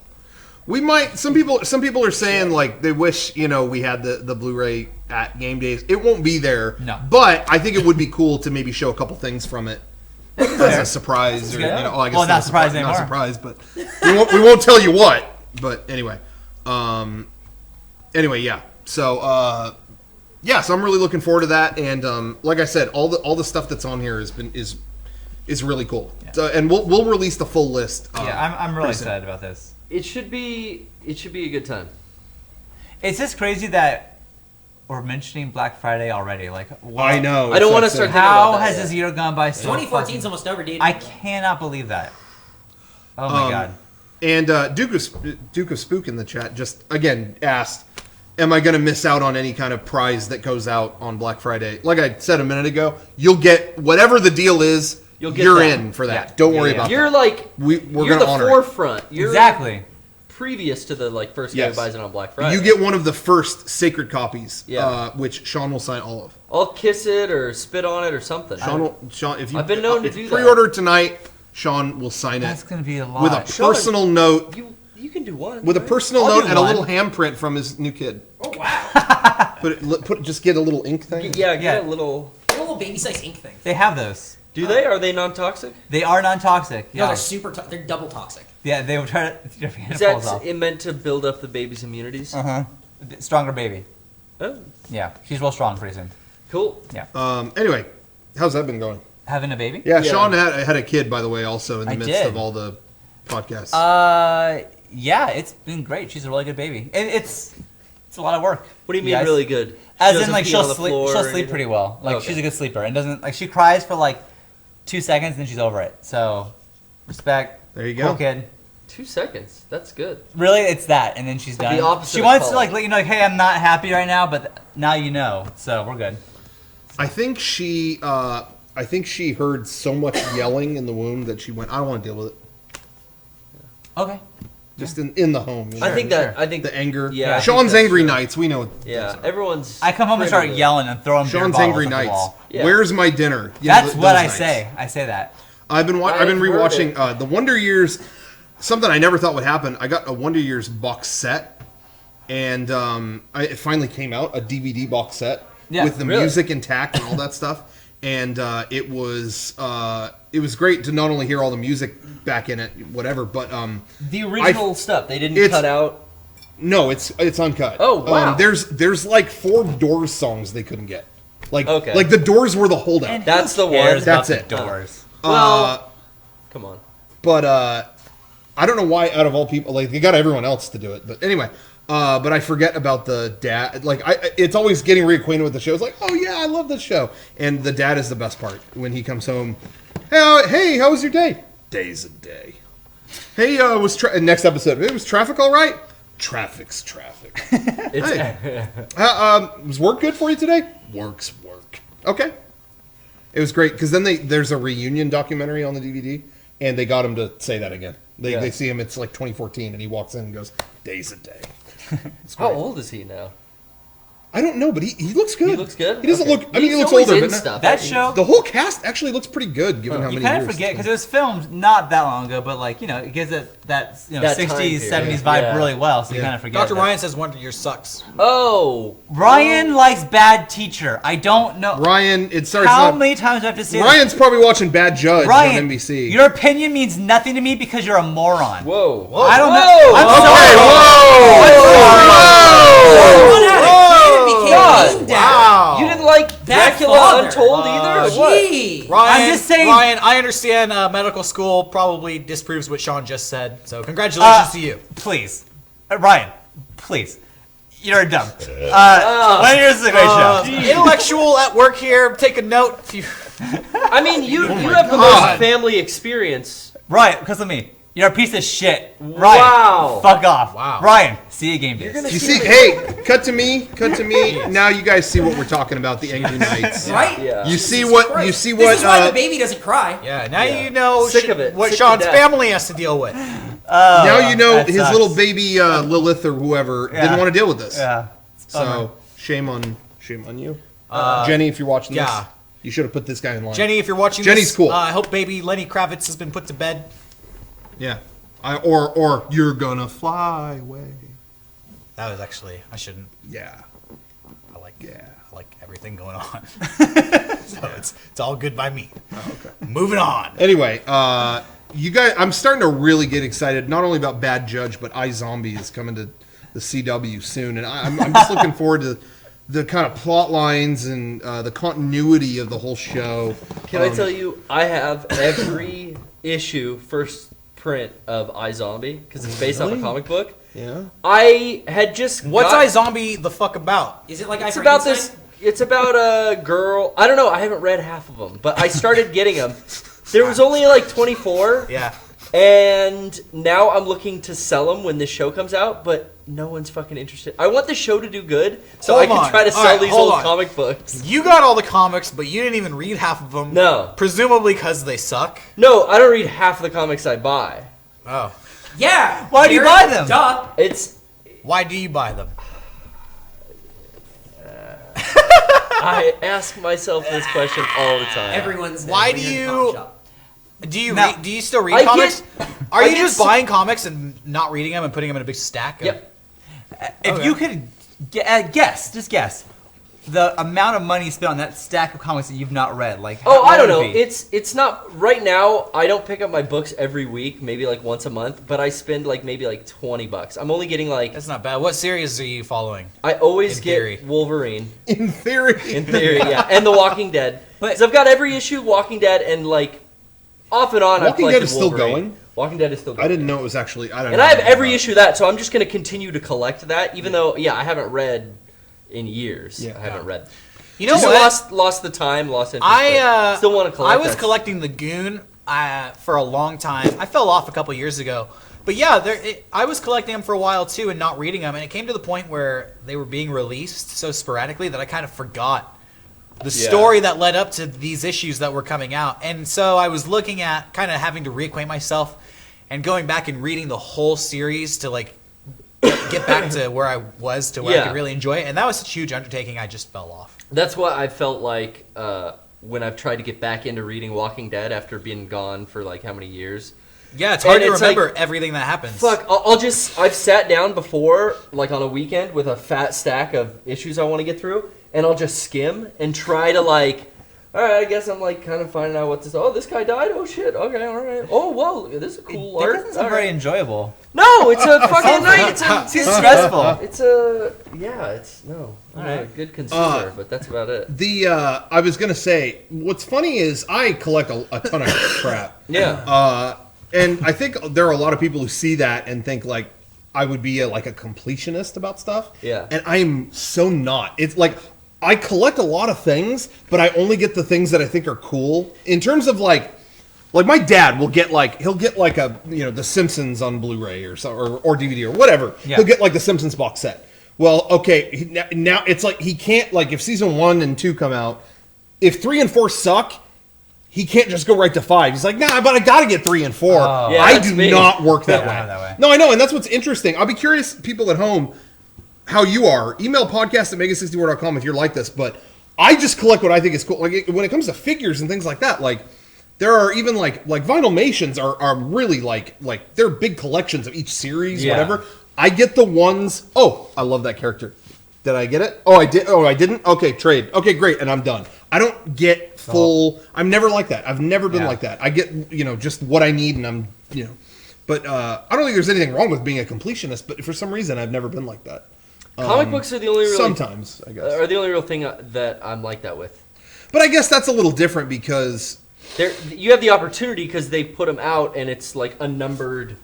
We might. Some people are saying like they wish we had the Blu-ray at game days. It won't be there. No. But I think it would be cool to maybe show a couple things from it as a surprise. Or, good. well, I guess Well, not surprise not anymore. surprise, but we won't tell you what. But anyway, yeah. So so I'm really looking forward to that. And like I said, all the stuff that's on here is really cool. Yeah. So, and we'll release the full list. Yeah, I'm really pretty soon. excited about this. It should be a good time. It's just crazy that we're mentioning Black Friday already. Like, what? I know. I don't want to It's start like- thinking How about that has yet. this year gone by so 2014 is almost over, dude. I cannot believe that. Oh my god. And Duke of Spook in the chat just again asked, "Am I going to miss out on any kind of prize that goes out on Black Friday?" Like I said a minute ago, you'll get whatever the deal is. You'll get you're that. in for that. Yeah. Don't Yeah, worry yeah. about You're that. like We're you're going the to honor it. forefront. You're Exactly. previous to the first guy who Yes. buys it on Black Friday. You get one of the first sacred copies, Yeah. which Sean will sign all of. I'll kiss it or spit on it or something. Sean, if you I've been known to if do you that. pre-order tonight, Sean will sign That's it gonna be a lot. with a Sean, personal note. You can do one. With a right? personal I'll note do and a one. little handprint from his new kid. Oh wow! Just get a little ink thing. Yeah, get Yeah. a little. A little baby size ink thing. They have those. Do they? Are they non-toxic? They are non-toxic. No, Yeah. they're super. They're double toxic. Yeah, they will try to. Your hand Is falls that off. it meant to build up the baby's immunities? Stronger baby. Oh, Yeah, she's real strong pretty soon. cool. Anyway, how's that been going? Having a baby? Yeah, Yeah. Sean had a kid, by the way, also in the I midst did. of all the podcasts. Yeah, it's been great. She's a really good baby. It's a lot of work. What do you mean guys. really good? She As in, doesn't like, pee she'll on the sleep. floor She'll or sleep anything? pretty well. Like, Okay. she's a good sleeper and doesn't like. She cries for like 2 seconds and then she's over it. So, respect. There you Cool go. kid. 2 seconds. That's good. Really, it's that, and then she's Like done. the opposite She of wants to college. like let you know, like, hey, I'm not happy right now, but now you know. So we're good. I think she heard so much yelling in the womb that she went, I don't want to deal with it. Okay. Just in the home. You know? I think sure. that. I think the anger. Yeah, I think Sean's that's angry true. nights. We know. Yeah, everyone's. I come home and start pretty- yelling and throwing beer Sean's bottles angry at the nights. wall. Yeah. Where's my dinner? You know, That's those what I nights. say. I say that. I've been I've rewatching the Wonder Years. Something I never thought would happen. I got a Wonder Years box set, and it finally came out, a DVD box set with the really? music intact and all that stuff. And it was great to not only hear all the music back in it, whatever, but The original stuff they didn't it's- cut out. no, it's uncut. Oh, wow. There's like 4 Doors songs they couldn't get. Like Okay. like the Doors were the holdout. And That's who the one. cares about That's the it. Doors. Well, come on. But I don't know why, out of all people, like they got everyone else to do it. But anyway, but I forget about the dad. Like it's always getting reacquainted with the show. It's like, oh yeah, I love this show. And the dad is the best part when he comes home. Hey, how was your day? Day's a day. Hey, next episode? Was traffic all right? Traffic's traffic. It's Was work good for you today? Work's work. Okay. It was great because then there's a reunion documentary on the DVD, and they got him to say that again. They see him. It's like 2014, and he walks in and goes, "Day's a day." how old is he now? I don't know, but he looks good. He looks good? He doesn't Okay. look. I mean, he He's looks always older, in but stuff. That show, the whole cast actually looks pretty good given how you many kind of years. forget because it was filmed not that long ago, but like it gives it that That time 60s, period. 70s vibe Yeah. really well. So you Yeah. kind of forget. Dr. that. Ryan says Wonder Years sucks. Oh, Ryan likes Bad Teacher. I don't know Ryan, it starts. how not, many times do I have to say Ryan's probably watching Bad Judge this? Ryan, on NBC. your opinion means nothing to me because you're a moron. whoa! I don't know. Whoa! I'm God. Wow. You didn't like That Dracula father. Untold either? Or what? Gee. Ryan, I'm just saying- Ryan, I understand medical school probably disproves what Sean just said. So congratulations to you. Please, Ryan, please. You're dumb. Wonder Years is a great show. Intellectual at work here. Take a note. If you I mean, you have the most family experience. Right, because of me. You're a piece of shit. Ryan, Wow. fuck off. Wow. Ryan, see you game days. You see, hey, cut to me. Now you guys see what we're talking about, the Angry Knights. Right? Yeah. You see Jesus what Christ. you see This what is why the baby doesn't cry. Yeah, now Yeah. you know Sick of it. what Sick to Sean's death. family has to deal with. now you know that his sucks. little baby Lilith or whoever Yeah. didn't want to deal with this. Yeah. So shame on you. Jenny, if you're watching yeah. this, you should have put this guy in line. Jenny, if you're watching Jenny's this, cool. I hope baby Lenny Kravitz has been put to bed. Yeah. Or you're gonna fly away. That was actually, I shouldn't. Yeah. I like Yeah. I like everything going on. So it's all good by me. Okay. Moving on. Anyway, you guys, I'm starting to really get excited, not only about Bad Judge, but iZombie is coming to the CW soon, and I'm just looking forward to the kind of plot lines and the continuity of the whole show. Can I tell you, I have every issue first print of iZombie because it's based off a comic book. Yeah. I had just What's got- iZombie the fuck about? Is it like It's about this. It's about a girl. I don't know. I haven't read half of them, but I started getting them. There was only like 24. Yeah. And now I'm looking to sell them when this show comes out, but no one's fucking interested. I want the show to do good, so Hold I can on. try to All sell right, these hold old on. comic books. You got all the comics, but you didn't even read half of them. No. Presumably because they suck. No, I don't read half of the comics I buy. Oh. Yeah. Why do you Gary, buy them? Duh. It's Why do you buy them? I ask myself this question all the time. Everyone's. Why when do you're in you- the comic shop. Do you Now, read, do you still read I comics? Are I you get just some- buying comics and not reading them and putting them in a big stack? Yep. If Okay. you could just guess, the amount of money spent on that stack of comics that you've not read, like Oh, what I don't would know. it be? It's not right now. I don't pick up my books every week, maybe like once a month, but I spend like maybe like $20. I'm only getting like That's not bad. What series are you following? I always In get theory. Wolverine In theory. in theory, yeah, and The Walking Dead. But- Because I've got every issue Walking Dead and like off and on. I've Walking Dead collected is still Wolverine. going? Walking Dead is still going. I didn't know it was actually. I don't And know I have anything every about issue of that, so I'm just going to continue to collect that, even though, yeah, I haven't read in years. Yeah. I haven't read. You know Just what? lost the time, lost interest. I but still want to collect. I was that. collecting the Goon for a long time. I fell off a couple years ago, but yeah, I was collecting them for a while too and not reading them. And it came to the point where they were being released so sporadically that I kind of forgot the Yeah. story that led up to these issues that were coming out. And so I was looking at kind of having to reacquaint myself and going back and reading the whole series to like get back to where I was to where I Yeah. could really enjoy it. And that was such a huge undertaking. I just fell off. That's what I felt like when I've tried to get back into reading Walking Dead after being gone for like how many years. Yeah, it's hard And to it's remember like, everything that happens. Fuck, I've sat down before, like on a weekend, with a fat stack of issues I want to get through, and I'll just skim and try to like, all right, I guess I'm like kind of finding out what this. Oh, this guy died. Oh shit. Okay, all right. Oh well, this is cool That art. doesn't sound All very right. enjoyable. No, it's a fucking night. It's Too stressful. It's a yeah. It's no. I'm a good consumer, but that's about it. The I was gonna say, what's funny is I collect a ton of crap. Yeah. And I think there are a lot of people who see that and think like I would be like a completionist about stuff. Yeah. And I'm so not. It's like I collect a lot of things, but I only get the things that I think are cool. In terms of like my dad will get like he'll get like a The Simpsons on Blu-ray or so or DVD or whatever. Yeah. He'll get like the Simpsons box set. Well, okay, now it's like he can't like if season 1 and 2 come out, if 3 and 4 suck. He can't just go right to 5. He's like, nah, but I got to get 3 and 4. Oh. Yeah, I that's do me. not work that, Yeah, way. that way. No, I know, and that's what's interesting. I'll be curious, people at home, how you are. Email podcast at MEGA64.com if you're like this, but I just collect what I think is cool. Like when it comes to figures and things like that, like there are even like Vinylmations are really like they're big collections of each series, Yeah. whatever. I get the ones. Oh, I love that character. Did I get it? Oh, I did. Oh, I didn't. Okay, trade. Okay, great, and I'm done. I don't get full. I'm never like that. I've never been Yeah. like that. I get just what I need, and I'm But I don't think there's anything wrong with being a completionist. But for some reason, I've never been like that. Comic books are the only real Sometimes, I guess. are the only real thing that I'm like that with. But I guess that's a little different because You have the opportunity because they put them out and it's like unnumbered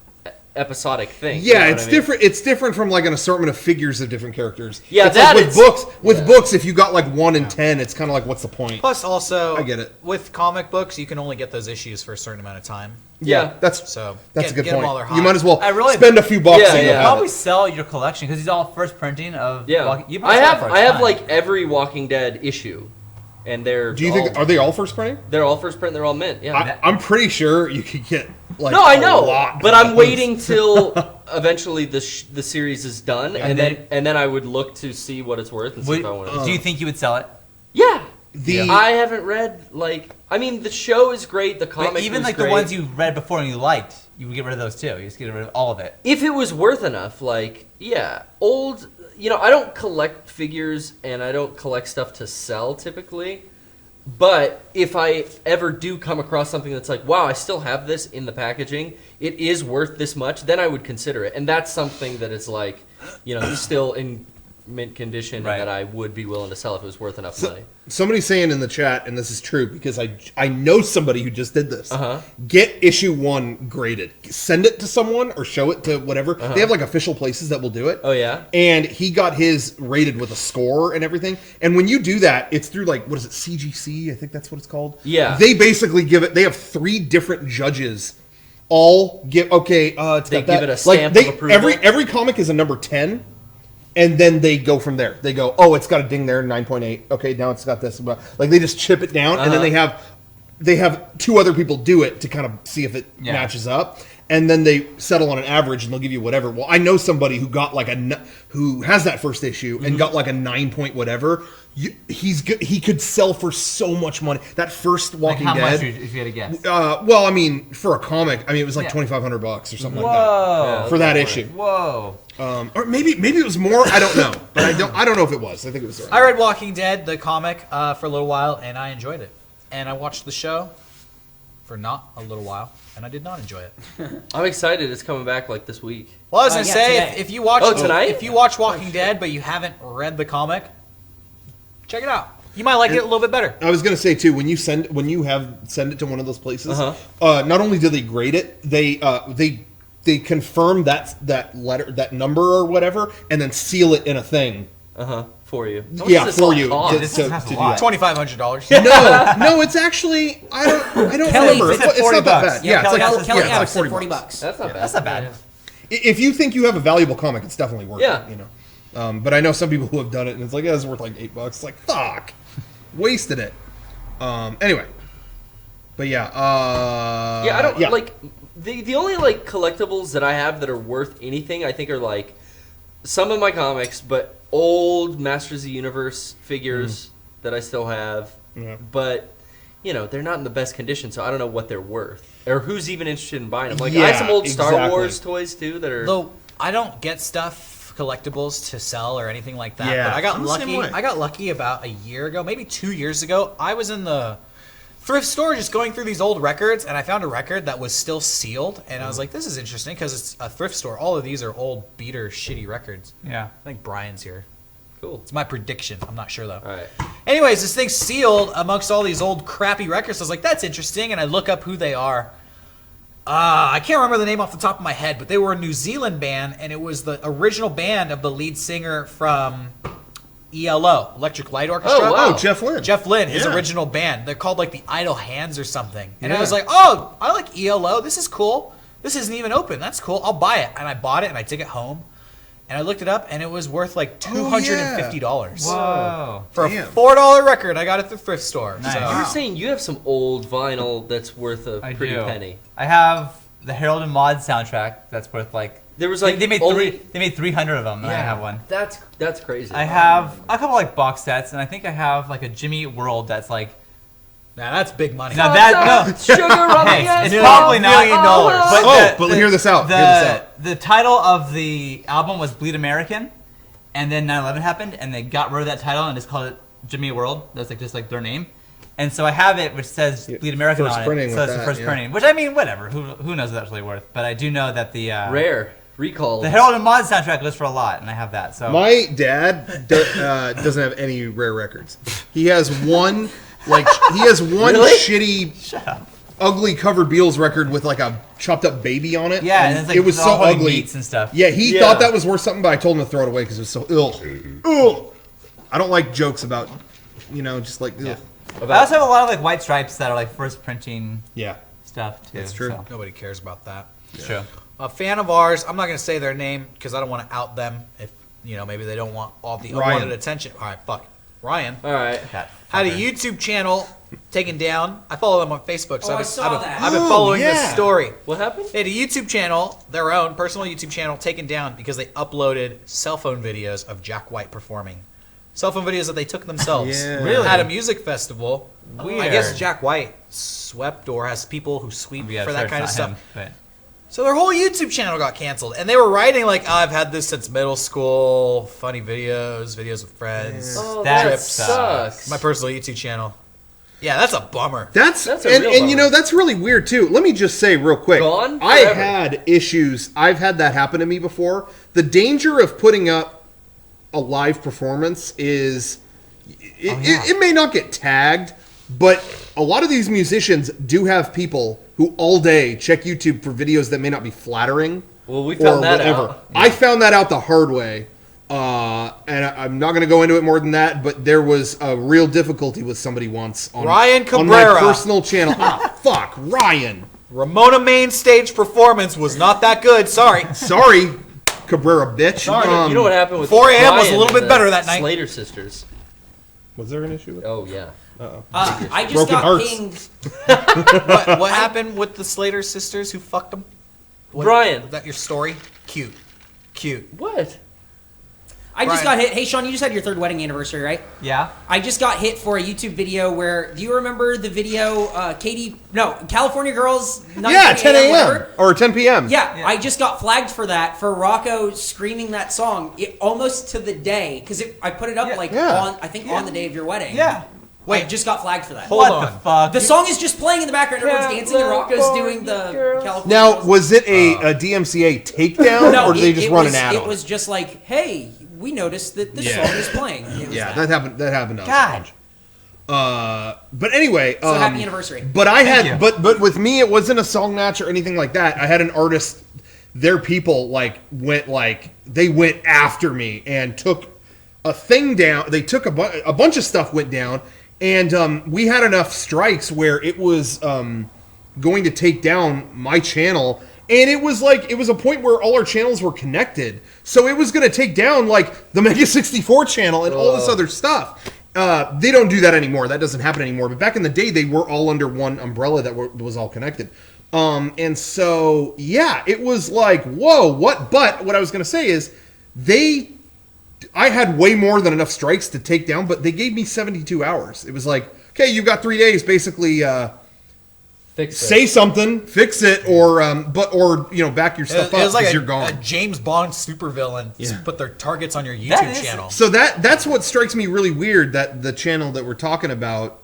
episodic thing. Yeah, you know it's what I mean? different. It's different from like an assortment of figures of different characters. Yeah, it's that like with is- books. With books, if you got like 1 in 10, it's kind of like, what's the point? Plus, also, I get it. with comic books, you can only get those issues for a certain amount of time. Yeah. that's So that's get- a good get 'em point. while they're hot. You might as well I really- spend a few bucks. Yeah, and yeah. you'll have Probably it. sell your collection because these are all first printing of. Yeah, You probably sell it for a I have ton. like every Walking Dead issue, and they're Do you think are they all first printing? they're all first print? They're all mint. Yeah. I'm pretty sure you could get like No, I a know, lot but of I'm those. waiting till eventually the series is done, and then- then I would look to see what it's worth and see if I want to. Do you think you would sell it? Yeah. The I haven't read I mean the show is great, the comic But even was like great. the ones you read before and you liked, you would get rid of those too. You just get rid of all of it. If it was worth enough, old, I don't collect figures and I don't collect stuff to sell typically. But if I ever do come across something that's like, wow, I still have this in the packaging, it is worth this much, then I would consider it. And that's something that is still in mint condition Right. and that I would be willing to sell if it was worth enough money. Somebody's saying in the chat, and this is true because I know somebody who just did this. Uh-huh. Get issue 1 graded. Send it to someone or show it to whatever. Uh-huh. They have like official places that will do it. Oh, yeah? And he got his rated with a score and everything. And when you do that, it's through like, what is it, CGC? I think that's what it's called. Yeah. They basically give it. They have 3 different judges. All give it's They got give that. it a stamp like of approval? every comic is a number 10. And then they go from there. They go, oh, it's got a ding there, 9.8. Okay, now it's got this. Like they just chip it down, and then they have 2 other people do it to kind of see if it matches up, and then they settle on an average, and they'll give you whatever. Well, I know somebody who got like who has that first issue and got like a 9 point whatever. He could sell for so much money. That first Walking Like how Dead. much if you had to guess? Well, I mean, for a comic, it was like Yeah. $2,500 or something like Whoa. that for that issue. Whoa. Or maybe it was more. I don't know, but I don't know if it was. I think it was. I read Walking Dead, the comic, for a little while, and I enjoyed it. And I watched the show for not a little while, and I did not enjoy it. I'm excited it's coming back this week. Well, I was gonna yeah, say, today. if you watch tonight? if you watch Walking Dead, but you haven't read the comic, check it out. You might like it a little bit better. I was gonna say too, when you send it to one of those places, Uh-huh. not only do they grade it, they confirm that letter, that number or whatever, and then seal it in a thing. For you. Yeah, for you. cost? This to has a do lot. that. $2,500. No, it's actually I don't Kelly, remember. it's It's at not that $40. bad. Yeah, Yeah, it's Kelly like has- Kelly, yeah, yeah, it's like $40. $40. That's not bad. That's not bad. If you think you have a valuable comic, it's definitely worth Yeah. it. But I know some people who have done it, and it's like, it's worth like $8. It's like, fuck, wasted it. Anyway, but yeah, Yeah, I don't like the only collectibles that I have that are worth anything. I think are some of my comics, but old Masters of the Universe figures that I still have. Yeah. But they're not in the best condition, so I don't know what they're worth or who's even interested in buying them. I Yeah, have some old Star exactly. Wars toys too that are. Though I don't get stuff collectibles to sell or anything like that. Yeah, but I got I'm the same lucky. way. I got lucky about a year ago, maybe 2 years ago. I was in the thrift store just going through these old records, and I found a record that was still sealed, and I was like, this is interesting because it's a thrift store. All of these are old, beater, shitty records. Yeah. I think Brian's here. Cool. It's my prediction. I'm not sure though. All right. Anyways, this thing's sealed amongst all these old crappy records. So I was like, that's interesting, and I look up who they are. I can't remember the name off the top of my head, but they were a New Zealand band, and it was the original band of the lead singer from ELO, Electric Light Orchestra. Oh, wow. Oh, Jeff Lynne. Jeff Lynne, his Yeah. original band. They're called the Idle Hands or something. And I Yeah. was like, oh, I like ELO. This is cool. This isn't even open. That's cool. I'll buy it. And I bought it, and I took it home. And I looked it up, and it was worth $250. Whoa. For Damn. a $4 record, I got it at the thrift store. Nice. So. You were saying you have some old vinyl that's worth a I pretty do. penny. I have the Harold and Maude soundtrack that's worth There was they made only, 300 of them, and I have one. That's crazy. I have a couple box sets, and I think I have a Jimmy World that's Now that's big money. now that no. Sugar running Hey, it's out. probably not $1 million. But hear this out. Hear this out. The title of the album was Bleed American, and then 9/11 happened, and they got rid of that title and just called it Jimmy World. That's just their name. And so I have it, which says Bleed American first on printing it. So with it's the that, first yeah. printing, which I mean, whatever. Who knows what that's really worth? But I do know that the Rare recall. the Harold and Maude soundtrack goes for a lot, and I have that. So My dad doesn't have any rare records. He has one, he has one Really? shitty. ugly covered Beatles record with like a chopped up baby on it. Yeah, and it's like it was so all ugly. beats and stuff. Yeah, he thought that was worth something, but I told him to throw it away because it was so ill. Ugh. I don't like jokes about, just like. Yeah. I also have a lot of like white stripes that are like first printing. Yeah. Stuff too. That's true. So. Nobody cares about that. Yeah. True. A fan of ours, I'm not going to say their name because I don't want to out them if, maybe they don't want all the unwanted attention. All right, fuck. Ryan. All right. Had a YouTube channel taken down. I follow them on Facebook, so I saw that. I've been following this story. What happened? They had a YouTube channel, their own personal YouTube channel, taken down because they uploaded cell phone videos of Jack White performing. Cell phone videos that they took themselves. Yeah. Really? At a music festival. Weird. I guess Jack White swept or has people who sweep for that kind of stuff. So their whole YouTube channel got canceled. And they were writing like, I've had this since middle school, funny videos with friends. Oh, That that sucks. sucks. My personal YouTube channel. Yeah, that's a bummer. That's a and, real and bummer. that's really weird too. Let me just say real quick. Gone I've forever. had issues. I've had that happen to me before. The danger of putting up a live performance is it may not get tagged, but a lot of these musicians do have people who all day check YouTube for videos that may not be flattering. Well, we found that whatever. out. I found that out the hard way. And I'm not going to go into it more than that, but there was a real difficulty with somebody once on, Ryan on my Cabrera. personal channel. Fuck, Ryan. Ramona main stage performance was not that good. Sorry. Sorry, Cabrera bitch. You know what happened with 4 a.m. was a Ryan little bit and better the that night. Slater sisters. Was there an issue with Oh yeah. I just Broken got hearts. pinged. What happened with the Slater sisters who fucked them? Brian. Is that your story? Cute. What? I just Brian. got hit. Hey, Sean, you just had your 3rd wedding anniversary, right? Yeah. I just got hit for a YouTube video where, do you remember the video, California Girls, 9 Yeah, 10 a.m. whatever? or 10 p.m. Yeah, I just got flagged for that, for Rocco screaming that song, almost to the day, because I put it up on the day of your wedding. Yeah. Wait, I just got flagged for that. Hold What on. the fuck? The song is just playing in the background, everyone's dancing, and Rocco's doing the California Now, Girls. was it a DMCA takedown, No, or did they just run an ad It on was just like, hey, we noticed that this Yeah. song is playing. It was Yeah, that happened to us. God. But anyway, So happy anniversary. But I Thank had, you. but with me, it wasn't a song match or anything like that. I had an artist. Their people they went after me and took a thing down. They took a bunch of stuff went down, and we had enough strikes where it was going to take down my channel. And it was a point where all our channels were connected, so it was going to take down like the MEGA64 channel and all this other stuff. They don't do that anymore. That doesn't happen anymore. But back in the day, they were all under one umbrella that was all connected. And so, yeah, it was like, whoa, what? But what I was going to say is I had way more than enough strikes to take down, but they gave me 72 hours. It was like, okay, you've got 3 days, basically, Fix it. say something, fix it, or back your stuff It was up like because a, you're gone. a James Bond supervillain Yeah. put their targets on your That YouTube is- channel. So that's what strikes me really weird, that the channel that we're talking about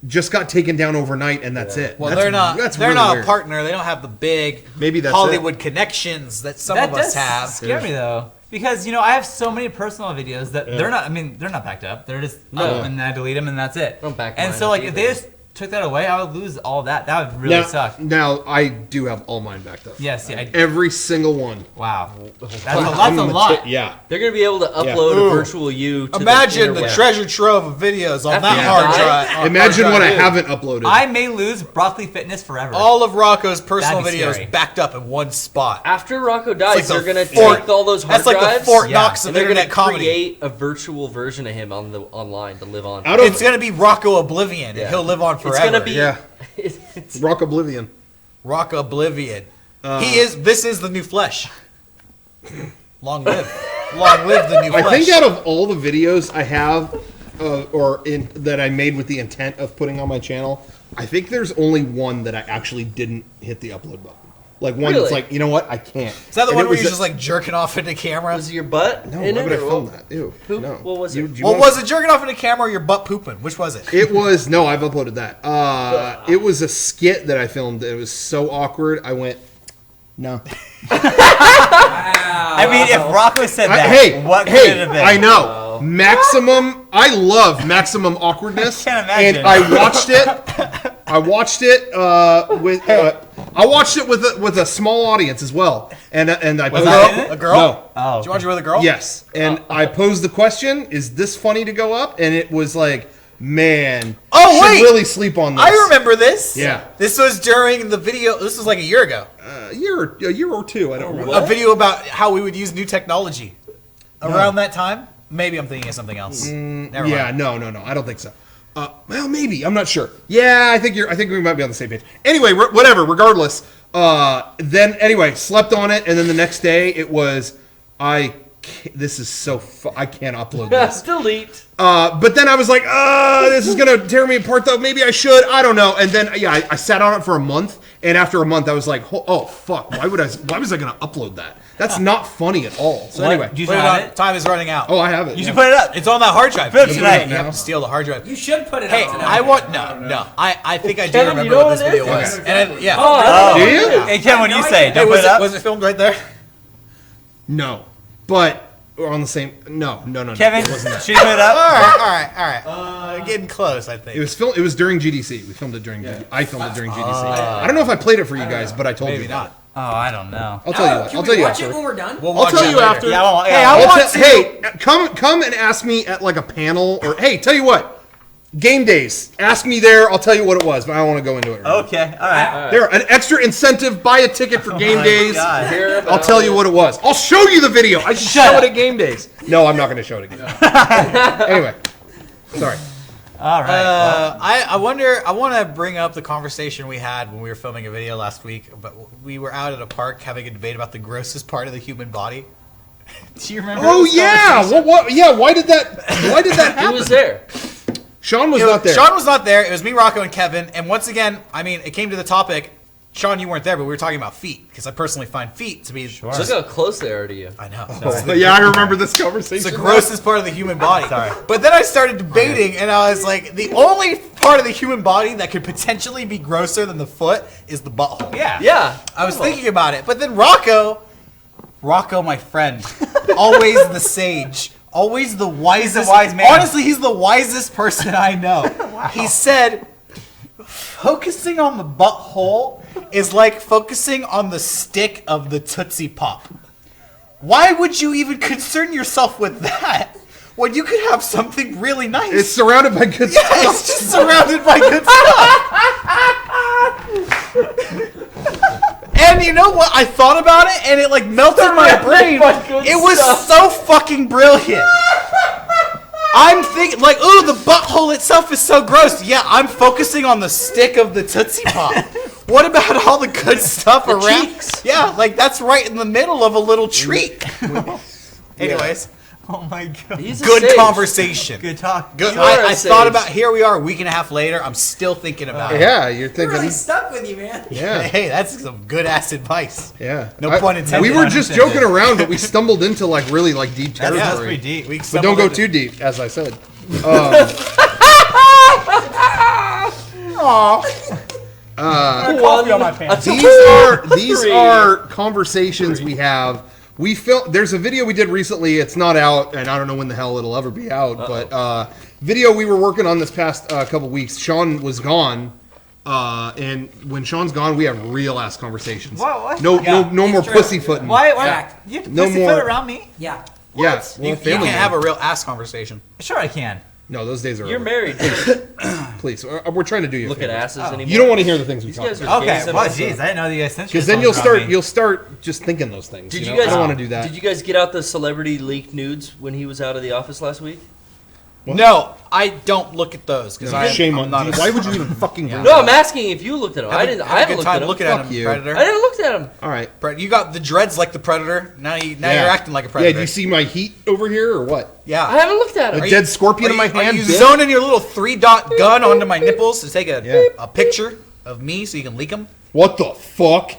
just got taken down overnight, and that's it. Well, That's- they're not. that's They're really not weird. a partner. They don't have the big Maybe that's Hollywood connections that some That of us does have. scare me though, because I have so many personal videos that they're not backed up. They're just up, and I delete them, and that's it. Don't back And mine so up like if they either. just took that away, I would lose all that. That would really suck. Now, I do have all mine backed up. Yes, yeah. Every single one. Wow. That's I'm a lot. Yeah. They're gonna be able to upload Ooh. a virtual you. To Imagine the interweb. treasure trove of videos on After that you hard die? drive. on Imagine hard what I drive. haven't uploaded. I may lose Broccoli Fitness forever. All of Rocco's personal That'd be videos scary. backed up in one spot. After Rocco It's dies, like they're the gonna Fort- take all those hard That's like drives. the Fort Yeah. Knox of and they're gonna internet comedy. create a virtual version of him online to live on. Out of It's gonna be Rocco Oblivion, Yeah. and he'll live on forever. It's gonna be. Yeah. It's, Rock Oblivion. Rock Oblivion. This is the new flesh. Long live the new flesh. I think out of all the videos I have, that I made with the intent of putting on my channel, I think there's only one that I actually didn't hit the upload button. Like one that's Really? like, you know what, I can't. Is that the And one it where you're was just like jerking off into camera? was your butt No, in why it? would I or film what? that? Ew. Who? No. What was it? Do you What want- was it, jerking off into camera or your butt pooping? Which was it? It was, no, I've uploaded that. It was a skit that I filmed. It was so awkward. I went, no. I mean, if Rocco said that, what could it have been? I know. Maximum, I love maximum awkwardness. I can't imagine. And I watched it. I watched it with a small audience as well, and I Was posed that in it? A girl? No. Oh, Did you watch it with a girl? Yes, and I posed the question: is this funny to go up? And it was like, man, Oh, should wait! really sleep on this. I remember this. Yeah. This was during the video. This was like a year ago. a year or two. I don't remember. A video about how we would use new technology. Around that time? Maybe I'm thinking of something else. Never Yeah, mind. no, I don't think so. Well, maybe, I'm not sure. Yeah, I think we might be on the same page. Anyway, whatever. Regardless, then anyway, slept on it, and then the next day it was this is so I can't upload this. Delete. But then I was like, this is gonna tear me apart though. Maybe I should. I don't know. And then I sat on it for a month, and after a month, I was like, oh fuck, why was I gonna upload that? That's not funny at all. So anyway, Do you Put it have on. it? Time is running out. I have it. You should put it up. It's on that hard drive. Put it up tonight. You have to steal the hard drive. You should put it Hey, up tonight. I want no. I think I do Kevin, remember you know what this what it video is? was. And yeah. Oh, Do you? Hey, Ken, what do you No say? idea. Don't put it up? Was it filmed right there? No, but we're on the same. No. Kevin, It wasn't that. should you put it up? All right. Getting close, I think. It was during GDC. We filmed it during. I filmed it during GDC. I don't know if I played it for you guys, but I told Maybe you. not. Oh, I don't know. I'll tell you. Can I'll we tell you watch it after. when we're done? We'll I'll watch tell it you later. after. Yeah, well, Hey, I want to. Hey, come and ask me at like a panel or hey, tell you what. Game days. Ask me there. I'll tell you what it was, but I don't want to go into it. Right Okay, all right. now. There, an extra incentive. Buy a ticket for game my days. God. I'll tell you what it was. I'll show you the video. I should show it at game days. No, I'm not going to show it again. Anyway, sorry. All right. I wonder. I want to bring up the conversation we had when we were filming a video last week. But we were out at a park having a debate about the grossest part of the human body. Do you remember? Oh this yeah. conversation? What? Yeah. Why did that happen? Who was there? Sean was not there. Sean was not there. It was me, Rocco, and Kevin. And once again, I mean, it came to the topic. Sean, you weren't there, but we were talking about feet because I personally find feet to be. Look how close they are to you. I know. Yeah, I remember this conversation. It's the grossest part of the human body. Sorry. But then I started debating, and I was like, the only part of the human body that could potentially be grosser than the foot is the butthole. Yeah. Yeah. I was thinking about it. But then Rocco, my friend, always the sage, always the wisest. He's the wise man. Honestly, he's the wisest person I know. Wow. He said, focusing on the butthole is like focusing on the stick of the Tootsie Pop. Why would you even concern yourself with that when you could have something really nice? It's surrounded by good Yeah, stuff. it's just surrounded by good stuff. And you know what? I thought about it, and it like melted my brain. It was so fucking brilliant. I'm thinking like, ooh, the butthole itself is so gross. Yeah, I'm focusing on the stick of the Tootsie Pop. What about all the good stuff around? cheeks. Yeah, like that's right in the middle of a little treat. Anyways, Oh my god. He's a good sage. conversation. Good talk. Good. You are a I sage. thought about. Here we are, a week and a half later. I'm still thinking about it. Yeah, you're It thinking. really stuck with you, man. Yeah. Hey, that's some good ass advice. Yeah. No pun intended. We were Pun just intended. joking around, but we stumbled into like really like deep territory. That's pretty deep. We But don't go too deep, as I said. Coffee on my pants. These are conversations we have. We there's a video we did recently. It's not out, and I don't know when the hell it'll ever be out. But video we were working on this past couple weeks. Sean was gone, and when Sean's gone, we have real ass conversations. What? No, Yeah, no more true. pussyfooting. Why? Fact. You have to No pussyfoot more- around me? Yeah. Yeah, You, you family can't have man. a real ass conversation. Sure, I can. No, those days are You're over. married. Please, we're trying to do you. a Look at favor. asses anymore. You don't want to hear the things we These talk guys about. are Okay. gay Well, symbols. jeez, I didn't know that you guys censored Because then songs about me. you'll start just thinking those things. Did you know? guys? I don't want to do that. Did you guys get out the celebrity leaked nudes when he was out of the office last week? What? No, I don't look at those because Shame I'm on not. you. Why would you even fucking bring No, that I'm up? asking if you looked at him. I didn't. I Have a haven't good looked time at him. looking at Fuck him, you. Predator. I never looked at him. All right. You got the dreads like the Predator. Now you're acting like a Yeah, Predator. do you see my heat over here or what? Yeah. I haven't looked at him. A dead scorpion in my Are hand? you bitch? zoning your little 3-dot gun onto my nipples to take Yeah. a picture of me so you can leak them? What the fuck?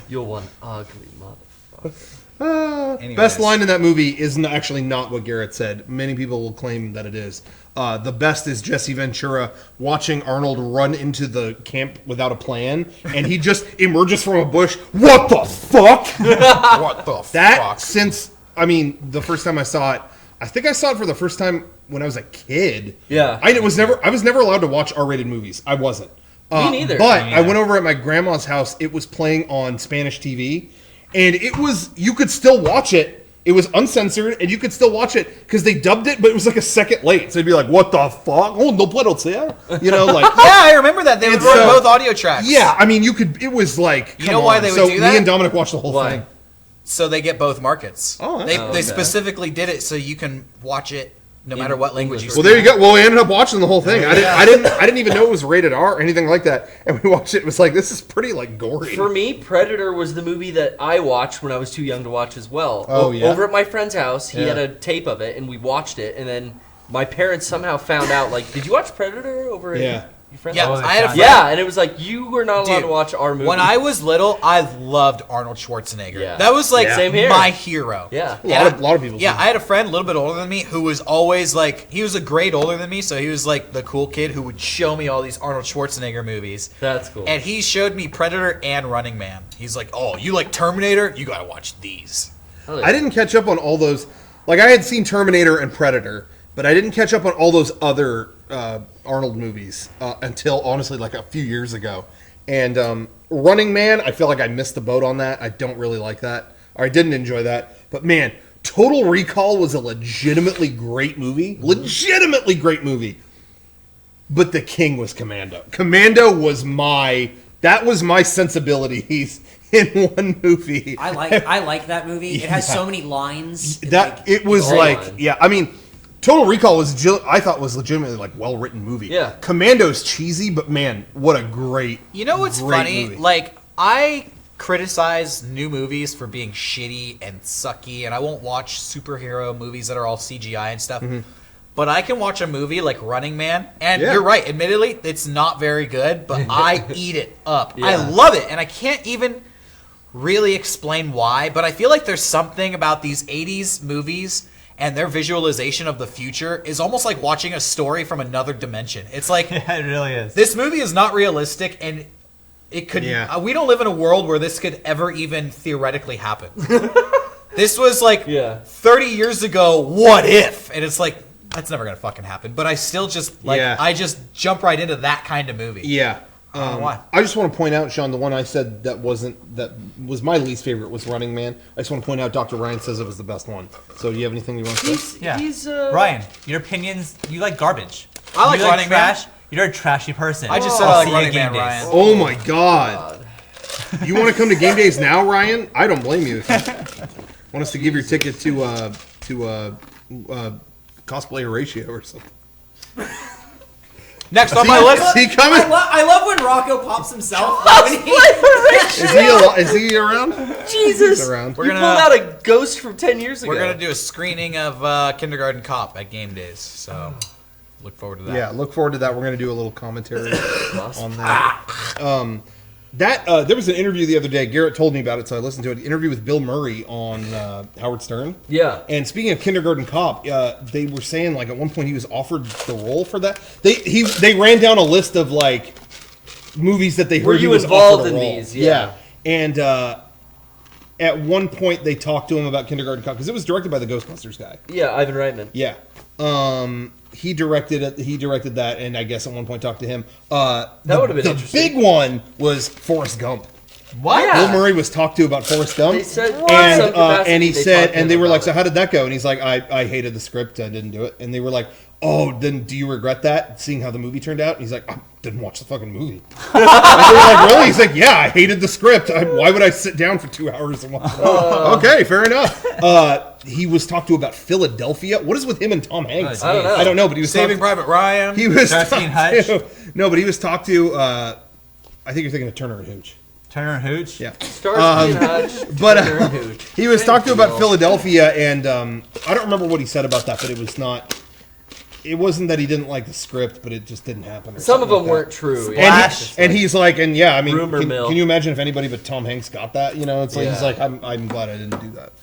You're one ugly motherfucker. Anyways. Best line in that movie is actually not what Garrett said. Many people will claim that it is. The best is Jesse Ventura watching Arnold run into the camp without a plan, and he just emerges from a bush. What the fuck? What the That fuck? since I mean the first time I saw it, I think I saw it for the first time when I was a kid. Yeah. I was never allowed to watch R-rated movies. I wasn't. Me neither. But I went over at my grandma's house. It was playing on Spanish TV, and you could still watch it. It was uncensored, and you could still watch it because they dubbed it, but it was like a second late. So you'd be like, "What the fuck? Oh, no puedo ser," you know, like. Yeah, I remember that. They would run both audio tracks. Yeah, I mean, you could. It was like. You know why they would do that? Me and Dominic watched the whole thing. So they get both markets. Oh, they specifically did it so you can watch it no matter what language you speak. Well, there you go. Well, we ended up watching the whole thing. I didn't even know it was rated R or anything like that. And we watched it. It was like, this is pretty like gory. For me, Predator was the movie that I watched when I was too young to watch as well. Oh, yeah. Over at my friend's house, he had a tape of it, and we watched it. And then my parents somehow found out, like, did you watch Predator over at your friend's Yeah, house? I had a friend. Yeah, and it was like, you were not allowed Dude, to watch our movie. When I was little, I loved Arnold Schwarzenegger. Yeah. That was like Same here. my hero. Yeah. A lot of people. Yeah, do. I had a friend a little bit older than me who was always like, he was a grade older than me, so he was like the cool kid who would show me all these Arnold Schwarzenegger movies. That's cool. And he showed me Predator and Running Man. He's like, oh, you like Terminator? You gotta watch these. I didn't catch up on all those. Like, I had seen Terminator and Predator, but I didn't catch up on all those other Arnold movies until, honestly, like a few years ago. And Running Man, I feel like I missed the boat on that. I don't really like that. Or I didn't enjoy that. But, man, Total Recall was a legitimately great movie. Legitimately great movie. But the king was Commando. Commando was that was my sensibilities in one movie. I like that movie. It has so many lines. It was I mean, Total Recall I thought was legitimately like well written movie. Yeah. Commando's cheesy, but man, what a great. You know what's funny? Movie. Like, I criticize new movies for being shitty and sucky, and I won't watch superhero movies that are all CGI and stuff. Mm-hmm. But I can watch a movie like Running Man, and you're right, admittedly, it's not very good, but I eat it up. Yeah. I love it, and I can't even really explain why, but I feel like there's something about these 80s movies and their visualization of the future is almost like watching a story from another dimension. It's like, Yeah, it really is. this movie is not realistic, and it could. We don't live in a world where this could ever even theoretically happen. This was like 30 years ago. What if? And it's like, that's never gonna fucking happen. But I still just I just jump right into that kind of movie. Yeah. I don't know why. I just want to point out, Sean, the one I said that was my least favorite was Running Man. I just want to point out Dr. Ryan says it was the best one. So do you have anything you want to say? Yeah. Ryan, your opinions, you like garbage. I like you Running Man. trash. You're a trashy person. I just said I'll I like see you at Running Man, game days. Ryan. Oh my God. You want to come to game days now, Ryan? I don't blame you. Want us to give your ticket to cosplay ratio or something? Next on my list. Is he coming? I love when Rocco pops himself. Is he around? Jesus. He's around. You pulled out a ghost from 10 years ago. We're gonna do a screening of Kindergarten Cop at game days. So look forward to that. Yeah, look forward to that. We're going to do a little commentary on that. There was an interview the other day. Garrett told me about it, so I listened to it. An interview with Bill Murray on Howard Stern. Yeah. And speaking of Kindergarten Cop, they were saying like at one point he was offered the role for that. They ran down a list of like movies that they heard he was involved offered a in role. these? Yeah. And at one point they talked to him about Kindergarten Cop because it was directed by the Ghostbusters guy. Yeah, Ivan Reitman. Yeah. He directed it. He directed that, and I guess at one point talked to him. That would have been interesting. The big one was Forrest Gump. What? Yeah. Bill Murray was talked to about Forrest Gump. They said and he said, talked to him and they were about like, so it. how did that go? And he's like, I hated the script. I didn't do it. And they were like, oh, then do you regret that, seeing how the movie turned out? And he's like, I didn't watch the fucking movie. And they were like, really? He's like, yeah, I hated the script. Why would I sit down for 2 hours and watch it? Okay, fair enough. He was talked to about Philadelphia. What is with him and Tom Hanks? I don't know. But he was Saving Private Ryan. He was Starsky and Hutch. No, but he was talked to. I think you're thinking of Turner and Hooch. Turner and Hooch? Yeah. Starsky and Hutch. But Turner and Hooch. he was talked to Thank about you. Philadelphia, and I don't remember what he said about that, but it was not. It wasn't that he didn't like the script, but it just didn't happen. Some of them like that. weren't true. And, Yeah. and he's like, and yeah, I mean, Rumor mill. can you imagine if anybody but Tom Hanks got that? You know, it's like he's Yeah. like, I'm glad I didn't do that.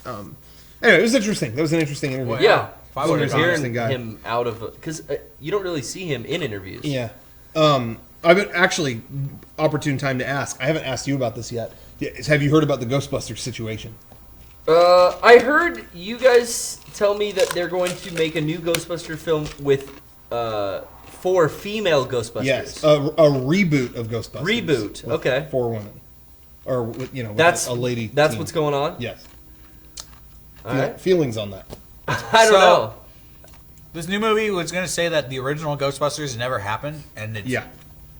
Anyway, it was interesting. That was an interesting interview. Yeah. If I would have Interesting Hearing guy. him out of because you don't really see him in interviews. Yeah. I've been actually opportune time to ask. I haven't asked you about this yet. Have you heard about the Ghostbusters situation? I heard you guys tell me that they're going to make a new Ghostbuster film with 4 female Ghostbusters. Yes, a reboot of Ghostbusters. Reboot, with okay. 4 women. Or, with, with that's a lady That's team. what's going on? Yes. All right. Feelings on that. I don't know. This new movie was going to say that the original Ghostbusters never happened, and it's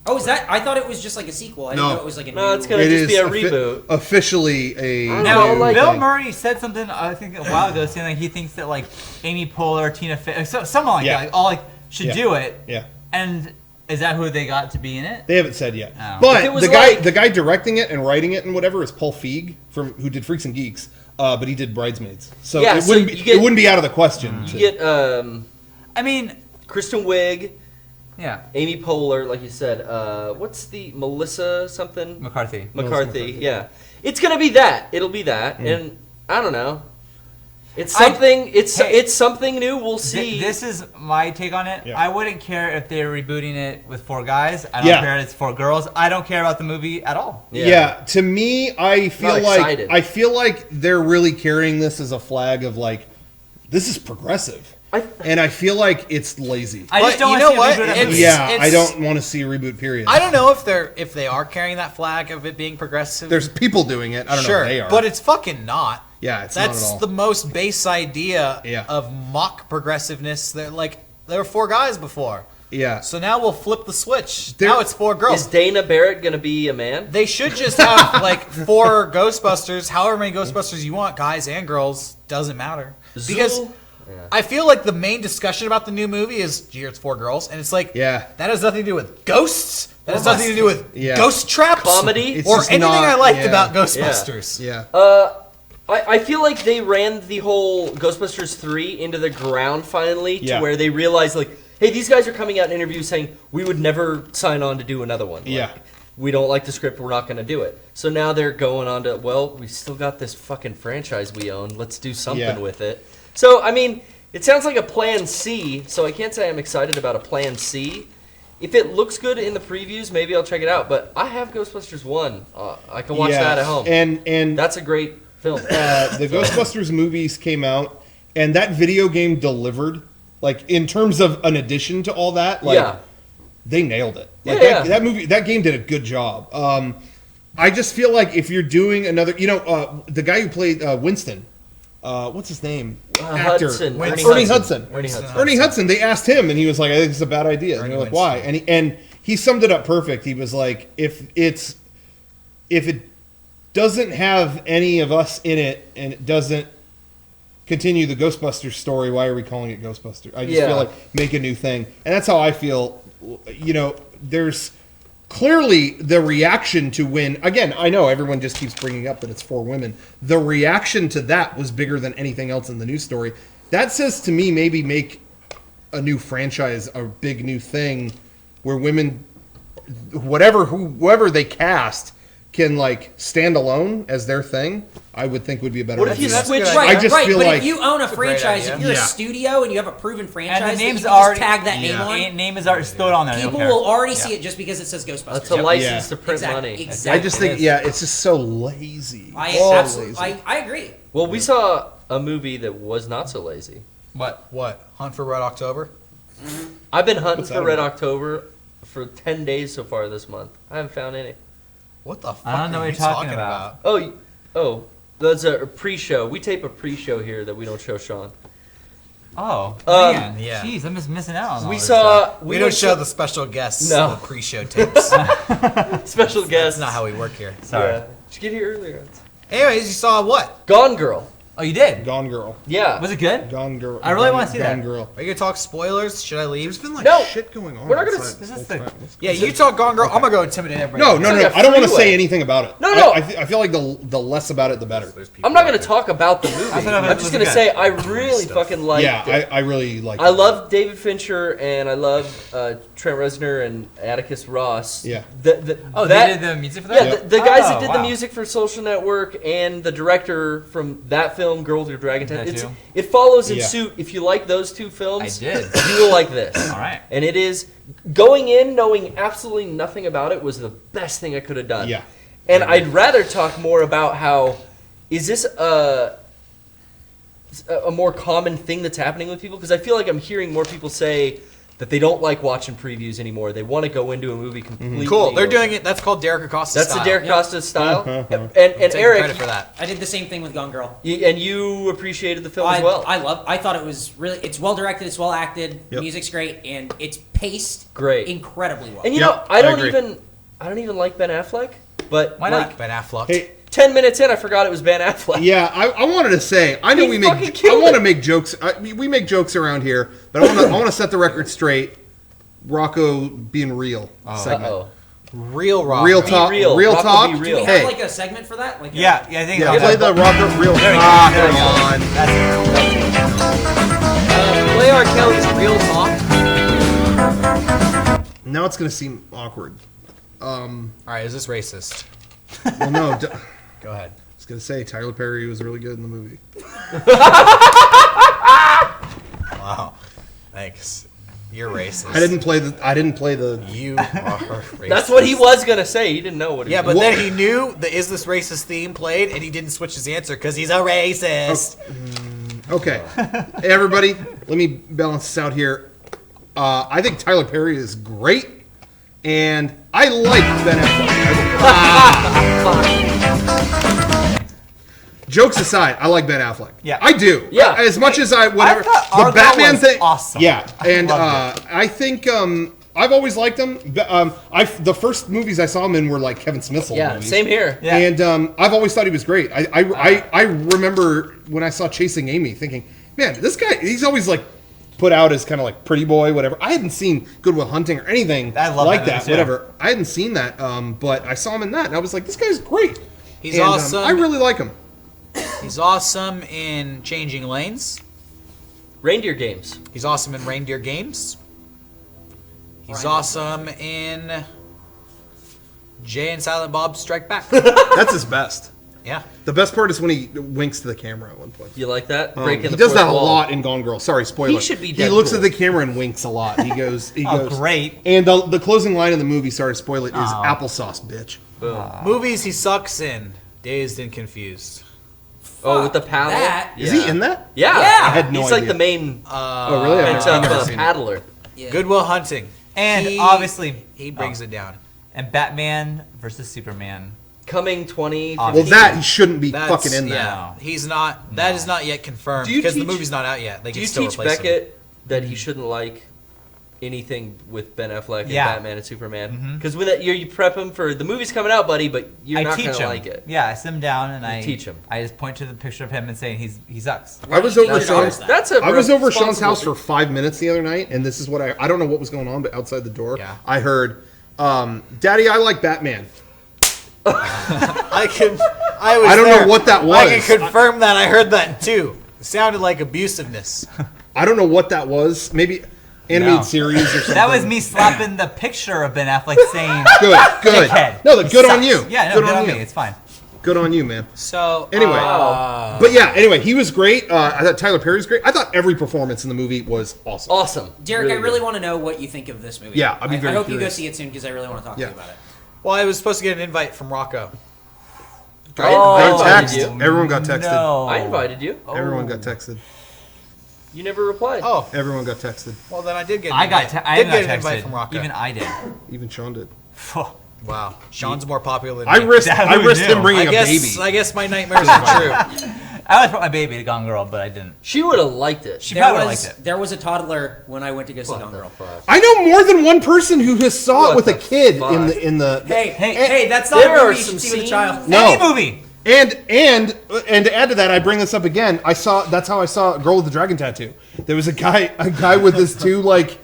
Oh, is that? I thought it was just like a sequel. I didn't know it was like a new... No, it's going to just be a reboot. Officially a Now, new Bill thing. Murray said something, I think a while ago, saying like he thinks that like Amy Poehler, Tina Fey, someone like that, like, all like should do it. Yeah. And is that who they got to be in it? They haven't said yet. Oh. But It was the guy directing it and writing it and whatever is Paul Feig who did Freaks and Geeks, but he did Bridesmaids. So Yeah, it so wouldn't you be, get- it wouldn't be out of the question. You get I mean, Kristen Wiig, yeah, Amy Poehler, like you said. What's the McCarthy. McCarthy, yeah. It's gonna be that. It'll be that, and I don't know. It's something. It's something new. We'll see. This is my take on it. Yeah. I wouldn't care if they're rebooting it with 4 guys. I don't care if it's 4 girls. I don't care about the movie at all. Yeah. To me, I feel excited. like they're really carrying this as a flag of like, this is progressive. And I feel like it's lazy. I just don't you want know to see a what? reboot of the movie. I don't want to see a reboot. Period. I don't know if they are carrying that flag of it being progressive. There's people doing it. I don't know if they are. But it's fucking not. Yeah, it's not That's at all. the most base idea of mock progressiveness. There were 4 guys before. Yeah. So now we'll flip the switch. Now it's 4 girls. Is Dana Barrett gonna be a man? They should just have like 4 Ghostbusters, however many Ghostbusters you want, guys and girls, doesn't matter. Because I feel like the main discussion about the new movie is, gee, it's 4 girls, and it's like, that has nothing to do with ghosts. That has nothing to do with ghost traps, comedy, or anything I liked about Ghostbusters. I feel like they ran the whole Ghostbusters 3 into the ground finally, to where they realized like, hey, these guys are coming out in interviews saying we would never sign on to do another one. Like, we don't like the script, we're not going to do it. So now they're going on to, well, we still got this fucking franchise we own. Let's do something with it. So, I mean, it sounds like a plan C, so I can't say I'm excited about a plan C. If it looks good in the previews, maybe I'll check it out. But I have Ghostbusters 1. I can watch that at home. And that's a great film. The Ghostbusters movies came out, and that video game delivered. Like, in terms of an addition to all that, like, they nailed it. Like, that game did a good job. I just feel like if you're doing another, the guy who played Winston, what's his name? Actor. Hudson. Ernie Hudson. Ernie Hudson. They asked him, and he was like, "I think it's a bad idea." And they're like, "Why?" And he summed it up perfect. He was like, "If it doesn't have any of us in it, and it doesn't continue the Ghostbusters story, why are we calling it Ghostbusters?" I just feel like make a new thing, and that's how I feel. There's clearly the reaction to when, again, I know everyone just keeps bringing up that it's 4 women. The reaction to that was bigger than anything else in the news story. That says to me, maybe make a new franchise, a big new thing where women, whoever they cast, can like stand alone as their thing. I would think would be a better idea. What if you switch? I just feel but like if you own a franchise, if you're a Yeah. studio and you have a proven franchise, And the name's that you can already just tag that name on. Name is already still on there. they don't People care. will already see it just because it says Ghostbusters. That's a license Yeah. to print Exactly. money. Exactly. I just think, it's just so lazy. I agree. Well, we saw a movie that was not so lazy. What? Hunt for Red October? I've been hunting What's for that Red about? October for 10 days so far this month. I haven't found any. What the fuck I don't know are what you you're talking talking about. about? Oh, that's a pre-show. We tape a pre-show here that we don't show Sean. Oh, Um, man. Jeez, I'm just missing out on all We this saw. stuff. We don't show the special guests No. the pre-show tapes. special guests. That's not how we work here. Sorry. Yeah. Did you get here earlier? Anyways, you saw what? Gone Girl. Oh, you did? Gone Girl. Yeah. Was it good? Gone Girl. I really wanna see Gone that. Girl. Are you gonna talk spoilers? Should I leave? There's been like No. shit going on. We're not gonna outside This this is whole the- time. Yeah, you talk Gone Girl. I'm gonna go intimidate everybody. No. like a I don't want to freeway. say anything about it. No. I feel like the less about it, the better. I'm not going to talk about the movie. thought it I'm was just going to good. say I really fucking liked Yeah, it. I really like. I love David Fincher and I love Trent Reznor and Atticus Ross. Yeah. Oh, they did the music for that? Yeah, the guys that Oh, did the wow. music for Social Network and the director from that film, Girl with Your Dragon Tattoo. Tattoo. It follows in Yeah. suit. If you like those two films, I did. you will like this. All right. And it is, going in knowing absolutely nothing about it was the best thing I could have done. Yeah. And I'd rather talk more about how, is this a more common thing that's happening with people? Because I feel like I'm hearing more people say that they don't like watching previews anymore. They want to go into a movie completely. Cool. They're doing it. That's called Derek Acosta style. That's the Derek Acosta style. And Take Eric, credit for that. I did the same thing with Gone Girl. and you appreciated the film as well. I thought it was really. It's well directed. It's well acted. Yep. Music's great, and it's paced Great. incredibly well. And you Yep, know, I I don't agree. even like Ben Affleck, but Why not? Ben Affleck. Hey, 10 minutes in, I forgot it was Ben Affleck. yeah, I wanted to say, I know He we fucking make, I killed want to it. make jokes. We make jokes around here, but I want to set the record straight. Rocco being real segment. Uh-oh. Real rock. Real talk. real. Real Rocco talk. be Do real. we have Hey, like a segment for that? Like Yeah, I think yeah, I'll play the Rocco real. There we go. Ah, There we come go. on. That's Play R. Kelly's Real Talk. Now it's gonna seem awkward. All right, is this racist? Well, no. Go ahead. I was gonna say Tyler Perry was really good in the movie. Wow. Thanks. You're racist. I didn't play the. You are racist. That's what he was going to say. He didn't know what he Yeah, was but then he knew the "Is this racist" theme played, and he didn't switch his answer because he's a racist. Okay, hey, everybody, let me balance this out here. I think Tyler Perry is great, and I like Ben Affleck. Jokes aside, I like Ben Affleck. Yeah. I do. Yeah. As much as I whatever thought the Argo Batman was thing. awesome. Yeah, and loved I think I've always liked him. The first movies I saw him in were like Kevin Smith's old Yeah, movies. same here. Yeah. And I've always thought he was great. I remember when I saw Chasing Amy thinking, man, this guy, he's always like put out as kind of like pretty boy, whatever. I hadn't seen Good Will Hunting or anything I love like that that, movie, too. whatever. I hadn't seen that, but I saw him in that, and I was like, this guy's great. He's And, awesome. I really like him. He's awesome in Changing Lanes. Reindeer games. He's awesome in Reindeer Games. He's Reindeer awesome in Jay and Silent Bob Strike Back. That's his best. Yeah. The best part is when he winks to the camera at one point. You like that? He Breaking the does that fourth a wall. lot in Gone Girl. Sorry, spoiler. He should be He looks Deadpool. at the camera and winks a lot. He goes, Oh, great. And the closing line in the movie, sorry to spoil it, is Oh. applesauce, bitch. Boom. Movies he sucks in. Dazed and Confused. Oh, with the paddle? that. Is he in that? Yeah. Yeah. I had no He's like idea. the main Oh, really? I've never seen it. paddler. Yeah. Good Will Hunting. And obviously, he brings it down. and Batman versus Superman. Coming 20. Well, Well, that he shouldn't be That's, fucking in that. yeah, he's not. That is not yet confirmed Do you because the teach- movie's not out yet. They Do can you still teach replace him. Beckett that he shouldn't like anything with Ben Affleck and Yeah. Batman and Superman? Because when that you prep him for the movie's coming out, buddy, but you're I not teach gonna him. like it. Yeah, I sit him down and I teach him. I just point to the picture of him and say he sucks. I was over That's, Sean's. that's a I was over Sean's house responsible- for 5 minutes the other night, and this is what I don't know what was going on, but outside the door, Yeah. I heard, "Daddy, I like Batman." I was I don't there. know what that I was. can confirm that. I heard that too. It sounded like abusiveness. I don't know what that was. Maybe animated No. series or something. That was me slapping the picture of Ben Affleck saying, Good. "Dickhead." No, He good on sucks. you. Yeah, no, good good on on you. me. It's fine. Good on you, man. So Anyway, Wow. but yeah. Anyway, he was great. I thought Tyler Perry was great. I thought every performance in the movie was awesome. Awesome. Derek, I good. really want to know what you think of this movie. Yeah, I'd be very I hope you go curious. see it soon because I really want to talk to Yeah. you about it. well, I was supposed to get an invite from Rocco. I invited Text. you. Everyone got texted. No. I invited you. Everyone got texted. You never replied. Oh, Everyone got texted. well then I did get. An I got invite. I did got get an invite texted. from Rocco. Even I did. Even Sean did. Wow, Sean's more popular than I me. risked That him was new. bringing I a guess. baby. I guess my nightmares are true. I always brought my baby to Gone Girl, but I didn't. She would have liked it. She probably liked it. There was a toddler when I went to go see Gone Girl. I know more than one person who has saw What it with a the kid fuck? in the. Hey, that's not There a are movie you some should see with a scenes- child. No. Any movie. And to add to that, I bring this up again. That's how I saw Girl with the Dragon Tattoo. There was a guy with his two like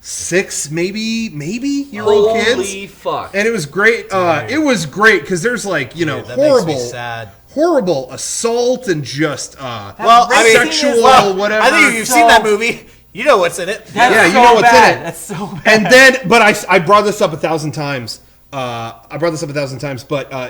6 maybe year old kids, Holy fuck. and it was great. It was great because there's like Dude, that makes horrible, me sad. horrible assault and just Well, I mean, sexual whatever. I think if you've seen that movie, you know what's in it. That's Yeah, you so know what's in bad. it. That's so bad. And then, but I brought this up 1,000 times. But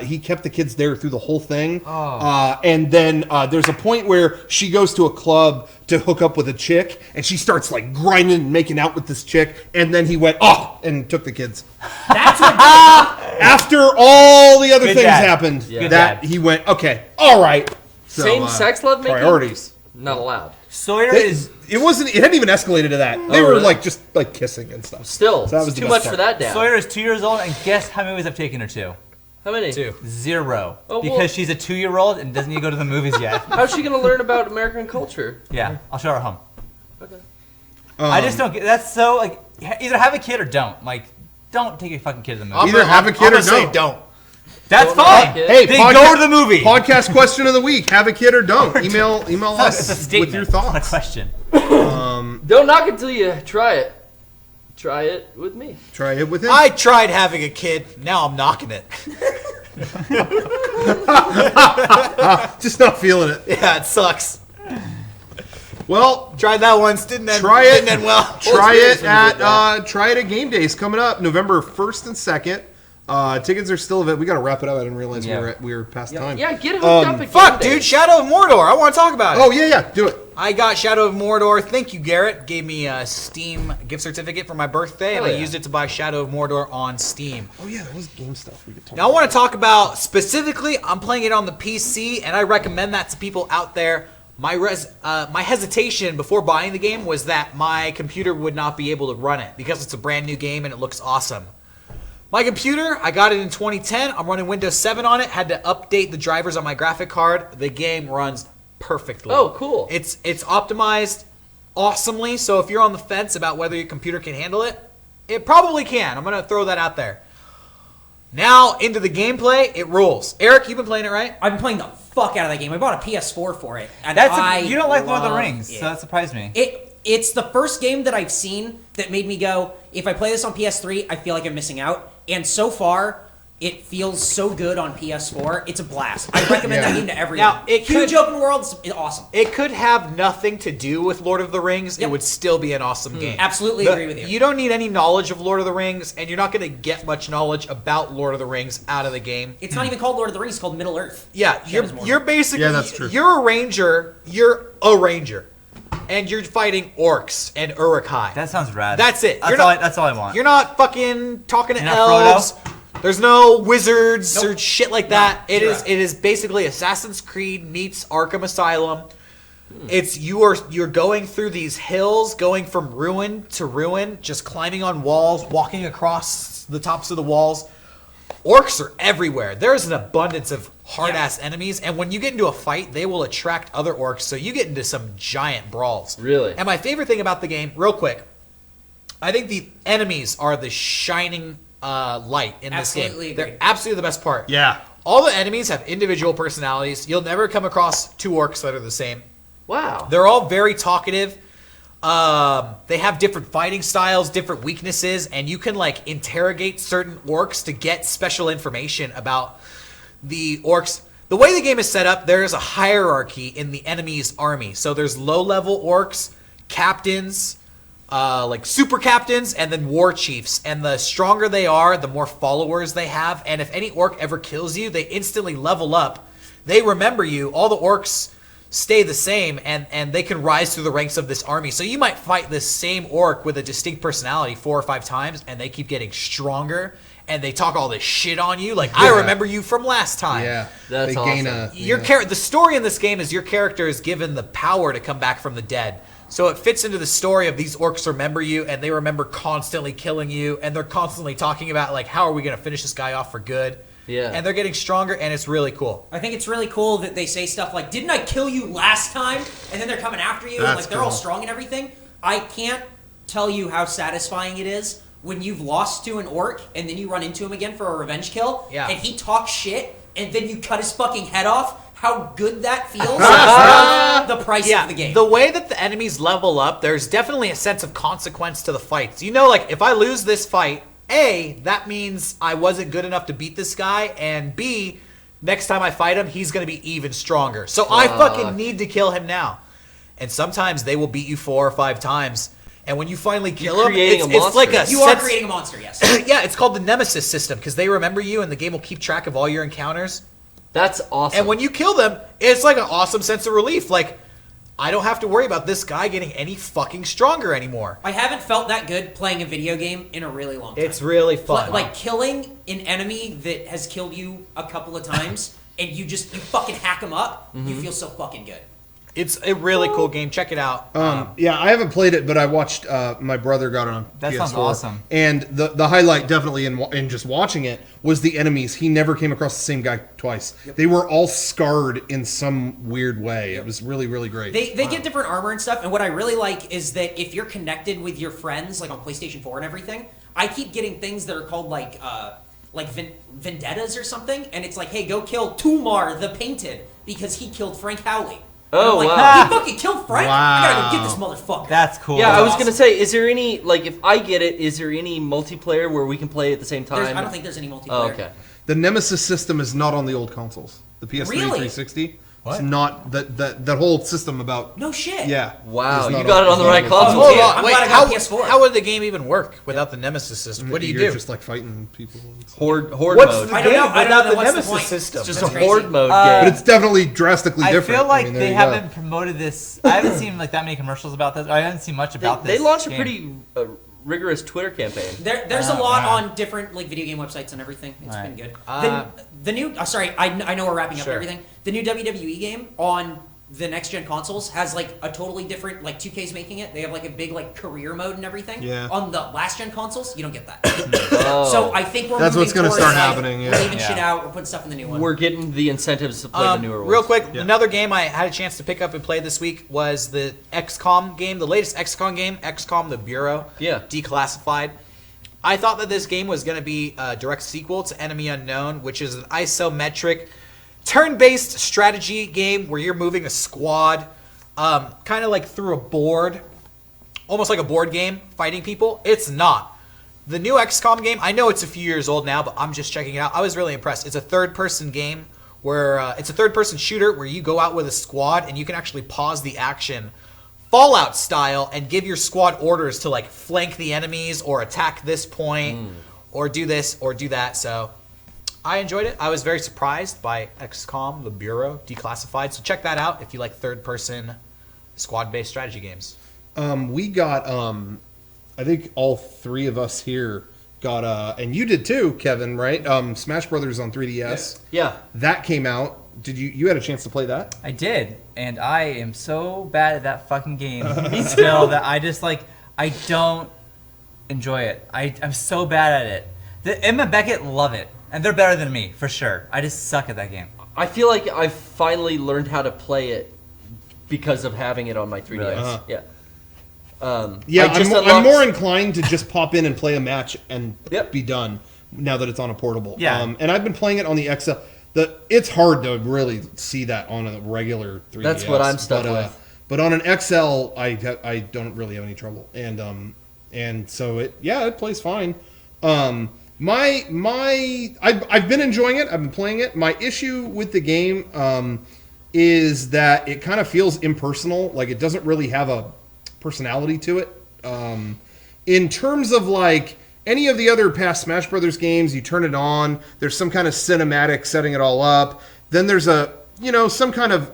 he kept the kids there through the whole thing. And then there's a point where she goes to a club to hook up with a chick, and she starts like grinding and making out with this chick. And then he went, and took the kids. That's what After all the other Good thid dad. happened, Yeah. that Good he went, okay, all right. So, Same sex love making? priorities. Not allowed. Sawyer It hadn't even escalated to that. They were really? like just like kissing and stuff. Still, So that was it's the too best much for part. that dad. Sawyer is 2 years old, and guess how many movies I've taken her to? How many? 2. 0. Oh, well- Because she's a 2-year-old and doesn't even go to the movies yet. How's she gonna learn about American culture? Yeah, I'll show her home. Okay. I just don't get. That's so like either have a kid or don't. Like, don't take your fucking kid to the movie. Either have a kid or say don't. don't. That's Don't fine. have a kid. Hey, Then go to the movie. Podcast question of the week: have a kid or don't? Email It's a us statement. with your It's not a thoughts. question. Don't knock it till you try it. Try it with me. Try it with him. I tried having a kid. Now I'm knocking it. Just not feeling it. Yeah, it sucks. Well, Tried that once. Didn't end. Try it. Didn't end well. try experience it when you did at Try it at Game Days coming up November 1st and 2nd. Tickets are still available. We got to wrap it up. I didn't realize Yeah. we were past time. Yeah, get hooked up at Fuck, Game dude. Days. Shadow of Mordor. I want to talk about it. Oh yeah, do it. I got Shadow of Mordor. Thank you, Garrett. Gave me a Steam gift certificate for my birthday, and Hell I yeah. used it to buy Shadow of Mordor on Steam. Oh yeah, that was game stuff. We could talk. Now, I want to talk about specifically, I'm playing it on the PC, and I recommend that to people out there. My hesitation before buying the game was that my computer would not be able to run it because it's a brand new game and it looks awesome. My computer, I got it in 2010. I'm running Windows 7 on it. Had to update the drivers on my graphic card. The game runs perfectly. Oh, cool. It's optimized awesomely. So if you're on the fence about whether your computer can handle it, it probably can. I'm going to throw that out there. Now into the gameplay, it rules. Eric, you've been playing it, right? I've been playing the fuck out of that game. I bought a PS4 for it. And You don't like Lord of the love Rings, it. so that surprised me. It's the first game that I've seen that made me go, if I play this on PS3, I feel like I'm missing out. And so far, it feels so good on PS4. It's a blast. I recommend that game to everyone. Now, it Huge could- open worlds, it's awesome. It could have nothing to do with Lord of the Rings. Yep. It would still be an awesome game. Absolutely agree with you. You don't need any knowledge of Lord of the Rings, and you're not going to get much knowledge about Lord of the Rings out of the game. It's not even called Lord of the Rings, it's called Middle Earth. Yeah, Shadows of Mordor. you're basically Yeah, that's true. You're a ranger, and you're fighting orcs and Uruk-hai. That sounds rad. That's it. That's all I want. You're not fucking talking to You're not elves. There's no wizards Nope. or shit like that. No, It zero. is basically Assassin's Creed meets Arkham Asylum. You're going through these hills, going from ruin to ruin, just climbing on walls, walking across the tops of the walls. Orcs are everywhere. There's an abundance of hard-ass enemies, and when you get into a fight, they will attract other orcs, so you get into some giant brawls. Really? And my favorite thing about the game, real quick, I think the enemies are the shining light in this Absolutely game. agree. They're absolutely the best part. Yeah. All the enemies have individual personalities. You'll never come across two orcs that are the same. Wow. They're all very talkative. They have different fighting styles, different weaknesses, and you can like interrogate certain orcs to get special information about the orcs. The way the game is set up, there is a hierarchy in the enemy's army. So there's low-level orcs, captains, like super captains, and then war chiefs. And the stronger they are, the more followers they have. And if any orc ever kills you, they instantly level up. They remember you. All the orcs stay the same, and they can rise through the ranks of this army. So you might fight this same orc with a distinct personality 4 or 5 times, and they keep getting stronger, and they talk all this shit on you. Like, I remember you from last time. Yeah. That's they gain awesome. The story in this game is your character is given the power to come back from the dead. So it fits into the story of these orcs remember you, and they remember constantly killing you, and they're constantly talking about, like, how are we going to finish this guy off for good? Yeah. And they're getting stronger, and it's really cool. I think it's really cool that they say stuff like, didn't I kill you last time? And then they're coming after you, and That's like they're all cool. strong and everything. I can't tell you how satisfying it is when you've lost to an orc, and then you run into him again for a revenge kill, Yeah. and he talks shit, and then you cut his fucking head off. How good that feels is worth the price of the game. The way that the enemies level up, there's definitely a sense of consequence to the fights. You know, like, if I lose this fight, A, that means I wasn't good enough to beat this guy, and B, next time I fight him, he's going to be even stronger. So I fucking need to kill him now. And sometimes they will beat you 4 or 5 times. And when you finally kill him, creating a it's like monster. you are creating a monster, yes. Yeah, it's called the Nemesis system, because they remember you, and the game will keep track of all your encounters. That's awesome. And when you kill them, it's like an awesome sense of relief. Like, I don't have to worry about this guy getting any fucking stronger anymore. I haven't felt that good playing a video game in a really long time. It's really fun. Like killing an enemy that has killed you a couple of times, and you fucking hack them up, you feel so fucking good. It's a really cool game. Check it out. Yeah, I haven't played it, but I watched my brother got it on That PS4. sounds awesome. And the highlight definitely in just watching it was the enemies. He never came across the same guy twice. Yep. They were all scarred in some weird way. Yep. It was really, really great. They get different armor and stuff, and what I really like is that if you're connected with your friends, like on PlayStation 4 and everything, I keep getting things that are called like vendettas or something, and it's like, hey, go kill Tumar the Painted because he killed Frank Howley. Oh, like, wow. He fucking killed Frank? Wow. I gotta go get this motherfucker. That's cool. Yeah, That's I was awesome. gonna say, is there any if I get it, is there any multiplayer where we can play at the same time? I don't think there's any multiplayer. Oh, okay. The Nemesis system is not on the old consoles. The PS3 Really? 360. What? It's not that whole system about. No shit. Yeah. Wow, It's you not got it on the right it's console. Hold yeah, on, I'm wait. glad I got PS4. How would the game even work without the Nemesis system? What do you You're do? just like fighting people. And stuff. Horde What's mode. the I don't know. game I without don't know the what's the Nemesis point. system? It's just That's a crazy. horde mode Uh, But game. it's definitely drastically I different. feel like I mean, there they you haven't go. promoted this. I haven't seen like that many commercials about this. I haven't seen much about They this. launched a game. pretty rigorous Twitter campaign. There's a lot on different like video game websites and everything. It's Right. been good. The new sorry, I know we're wrapping up Sure. everything. The new WWE game on the next gen consoles has like a totally different, like 2K's making it. They have like a big like career mode and everything. Yeah. On the last gen consoles, you don't get that. Oh. So I think we're That's moving what's gonna towards, start like, happening, yeah. We're leaving Yeah. shit out. We're putting stuff in the new one. We're getting the incentives to play the newer ones. Real quick, Yeah. another game I had a chance to pick up and play this week was the XCOM game, the latest XCOM game, XCOM the Bureau. Yeah. Declassified. I thought that this game was going to be a direct sequel to Enemy Unknown, which is an isometric, turn-based strategy game where you're moving a squad, kind of like through a board, almost like a board game, fighting people. It's not. The new XCOM game, I know it's a few years old now, but I'm just checking it out. I was really impressed. It's a third-person game where it's a third-person shooter where you go out with a squad and you can actually pause the action Fallout style and give your squad orders to like flank the enemies or attack this point or do this or do that. So I enjoyed it. I was very surprised by XCOM, the Bureau, Declassified. So check that out if you like third-person squad-based strategy games. We got I think all three of us here got and you did too, Kevin, right? Smash Brothers on 3DS. Yeah. That came out. Did you had a chance to play that? I did, and I am so bad at that fucking game still that I just like I don't enjoy it. I'm so bad at it. The Emma Beckett love it, and they're better than me for sure. I just suck at that game. I feel like I've finally learned how to play it because of having it on my 3DS. Really? Uh-huh. Yeah. Yeah, I just I'm unlocked- more inclined to just pop in and play a match and Yep. be done now that it's on a portable. Yeah. And I've been playing it on the XL. It's hard to really see that on a regular 3DS. That's what I'm stuck with. But on an XL, I don't really have any trouble. And so it plays fine. I've been enjoying it. I've been playing it. My issue with the game is that it kind of feels impersonal. Like it doesn't really have a personality to it. In terms of like any of the other past Smash Brothers games, you turn it on, there's some kind of cinematic setting it all up. Then there's some kind of...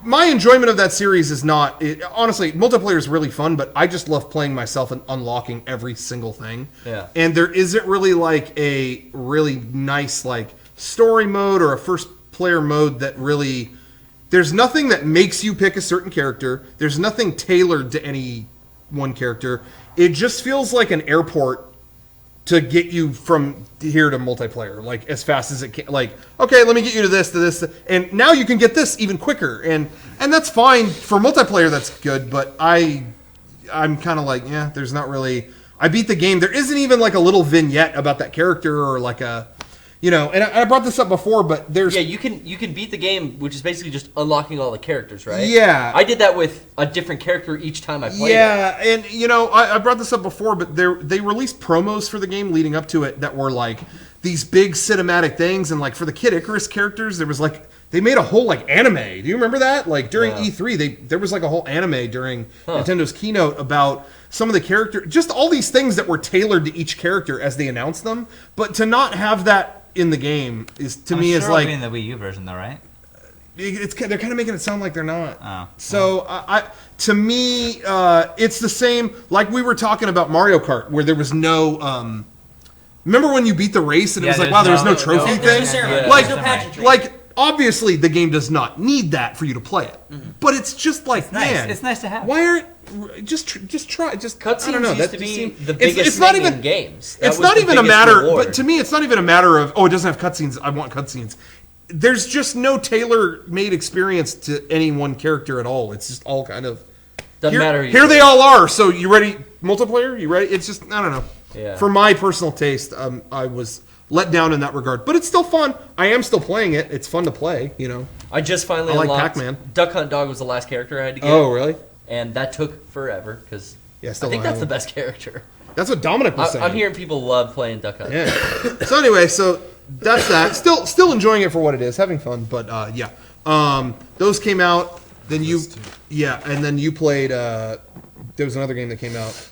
My enjoyment of that series is not... honestly, multiplayer is really fun, but I just love playing myself and unlocking every single thing. Yeah. And there isn't really like a really nice like story mode or a first player mode that really... There's nothing that makes you pick a certain character. There's nothing tailored to any one character. It just feels like an airport to get you from here to multiplayer, like as fast as it can. Like, okay, let me get you to this, and now you can get this even quicker, and that's fine for multiplayer. That's good, but I'm kind of like, yeah, there's not really. I beat the game. There isn't even like a little vignette about that character or like a, And I brought this up before, but there's you can beat the game, which is basically just unlocking all the characters, right? Yeah. I did that with a different character each time I played it. Yeah, and I brought this up before, but they released promos for the game leading up to it that were like these big cinematic things, and like for the Kid Icarus characters, there was like they made a whole like anime. Do you remember that? Like during E3, there was like a whole anime during Nintendo's keynote about some of the characters, just all these things that were tailored to each character as they announced them. But to not have that in the game is to me is like in the Wii U version though, right? they're kind of making it sound like they're not. Oh. So to me, it's the same. Like we were talking about Mario Kart, where there was no. Remember when you beat the race and it was like, wow, there was no trophy There's no thing. ceremony. Like, There's no pageantry. like obviously the game does not need that for you to play it, but it's just like, nice. man, It's nice to have. Why aren't just try just Cutscenes I don't know. used That to just be seemed- the biggest it's not thing even in games. That It's was not the even a biggest matter, reward. but to me, it's not even a matter of it doesn't have cutscenes. I want cutscenes. There's just no tailor-made experience to any one character at all. It's just all kind of Doesn't matter. who you Here play. they all are. So you ready? Multiplayer? You ready? It's just I don't know. Yeah. For my personal taste, I was let down in that regard, but it's still fun. I am still playing it. It's fun to play. You know. I just finally I like unlocked Pac-Man. Duck Hunt Dog was the last character I had to get. Oh, really? And that took forever because Yeah, I still think don't that's the have best character. That's what Dominic was saying. I'm hearing people love playing Duck Hunt. Yeah. So anyway, so that's that. Still enjoying it for what it is, having fun. But yeah, those came out. Then and then you played. There was another game that came out.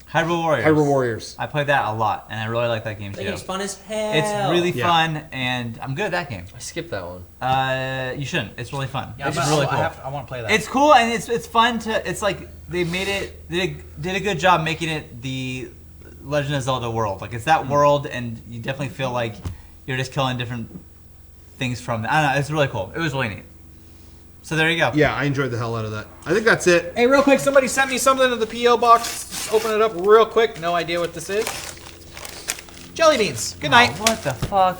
Hyrule Warriors. Hyrule Warriors. I played that a lot, and I really like that game That too. game's fun as hell. It's really Yeah. fun, and I'm good at that game. I skipped that one. You shouldn't. It's really fun. Yeah, It's but really cool. I want to play that. It's cool, and it's fun to. It's like they made it. They did a good job making it the Legend of Zelda world. Like it's that world, and you definitely feel like you're just killing different things from. I don't know. It's really cool. It was really neat. So there you go. Yeah, I enjoyed the hell out of that. I think that's it. Hey, real quick, somebody sent me something in the P.O. box. Let's open it up real quick. No idea what this is. Jelly beans. Good night. Oh, what the fuck?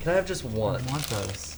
Can I have just one? I want those.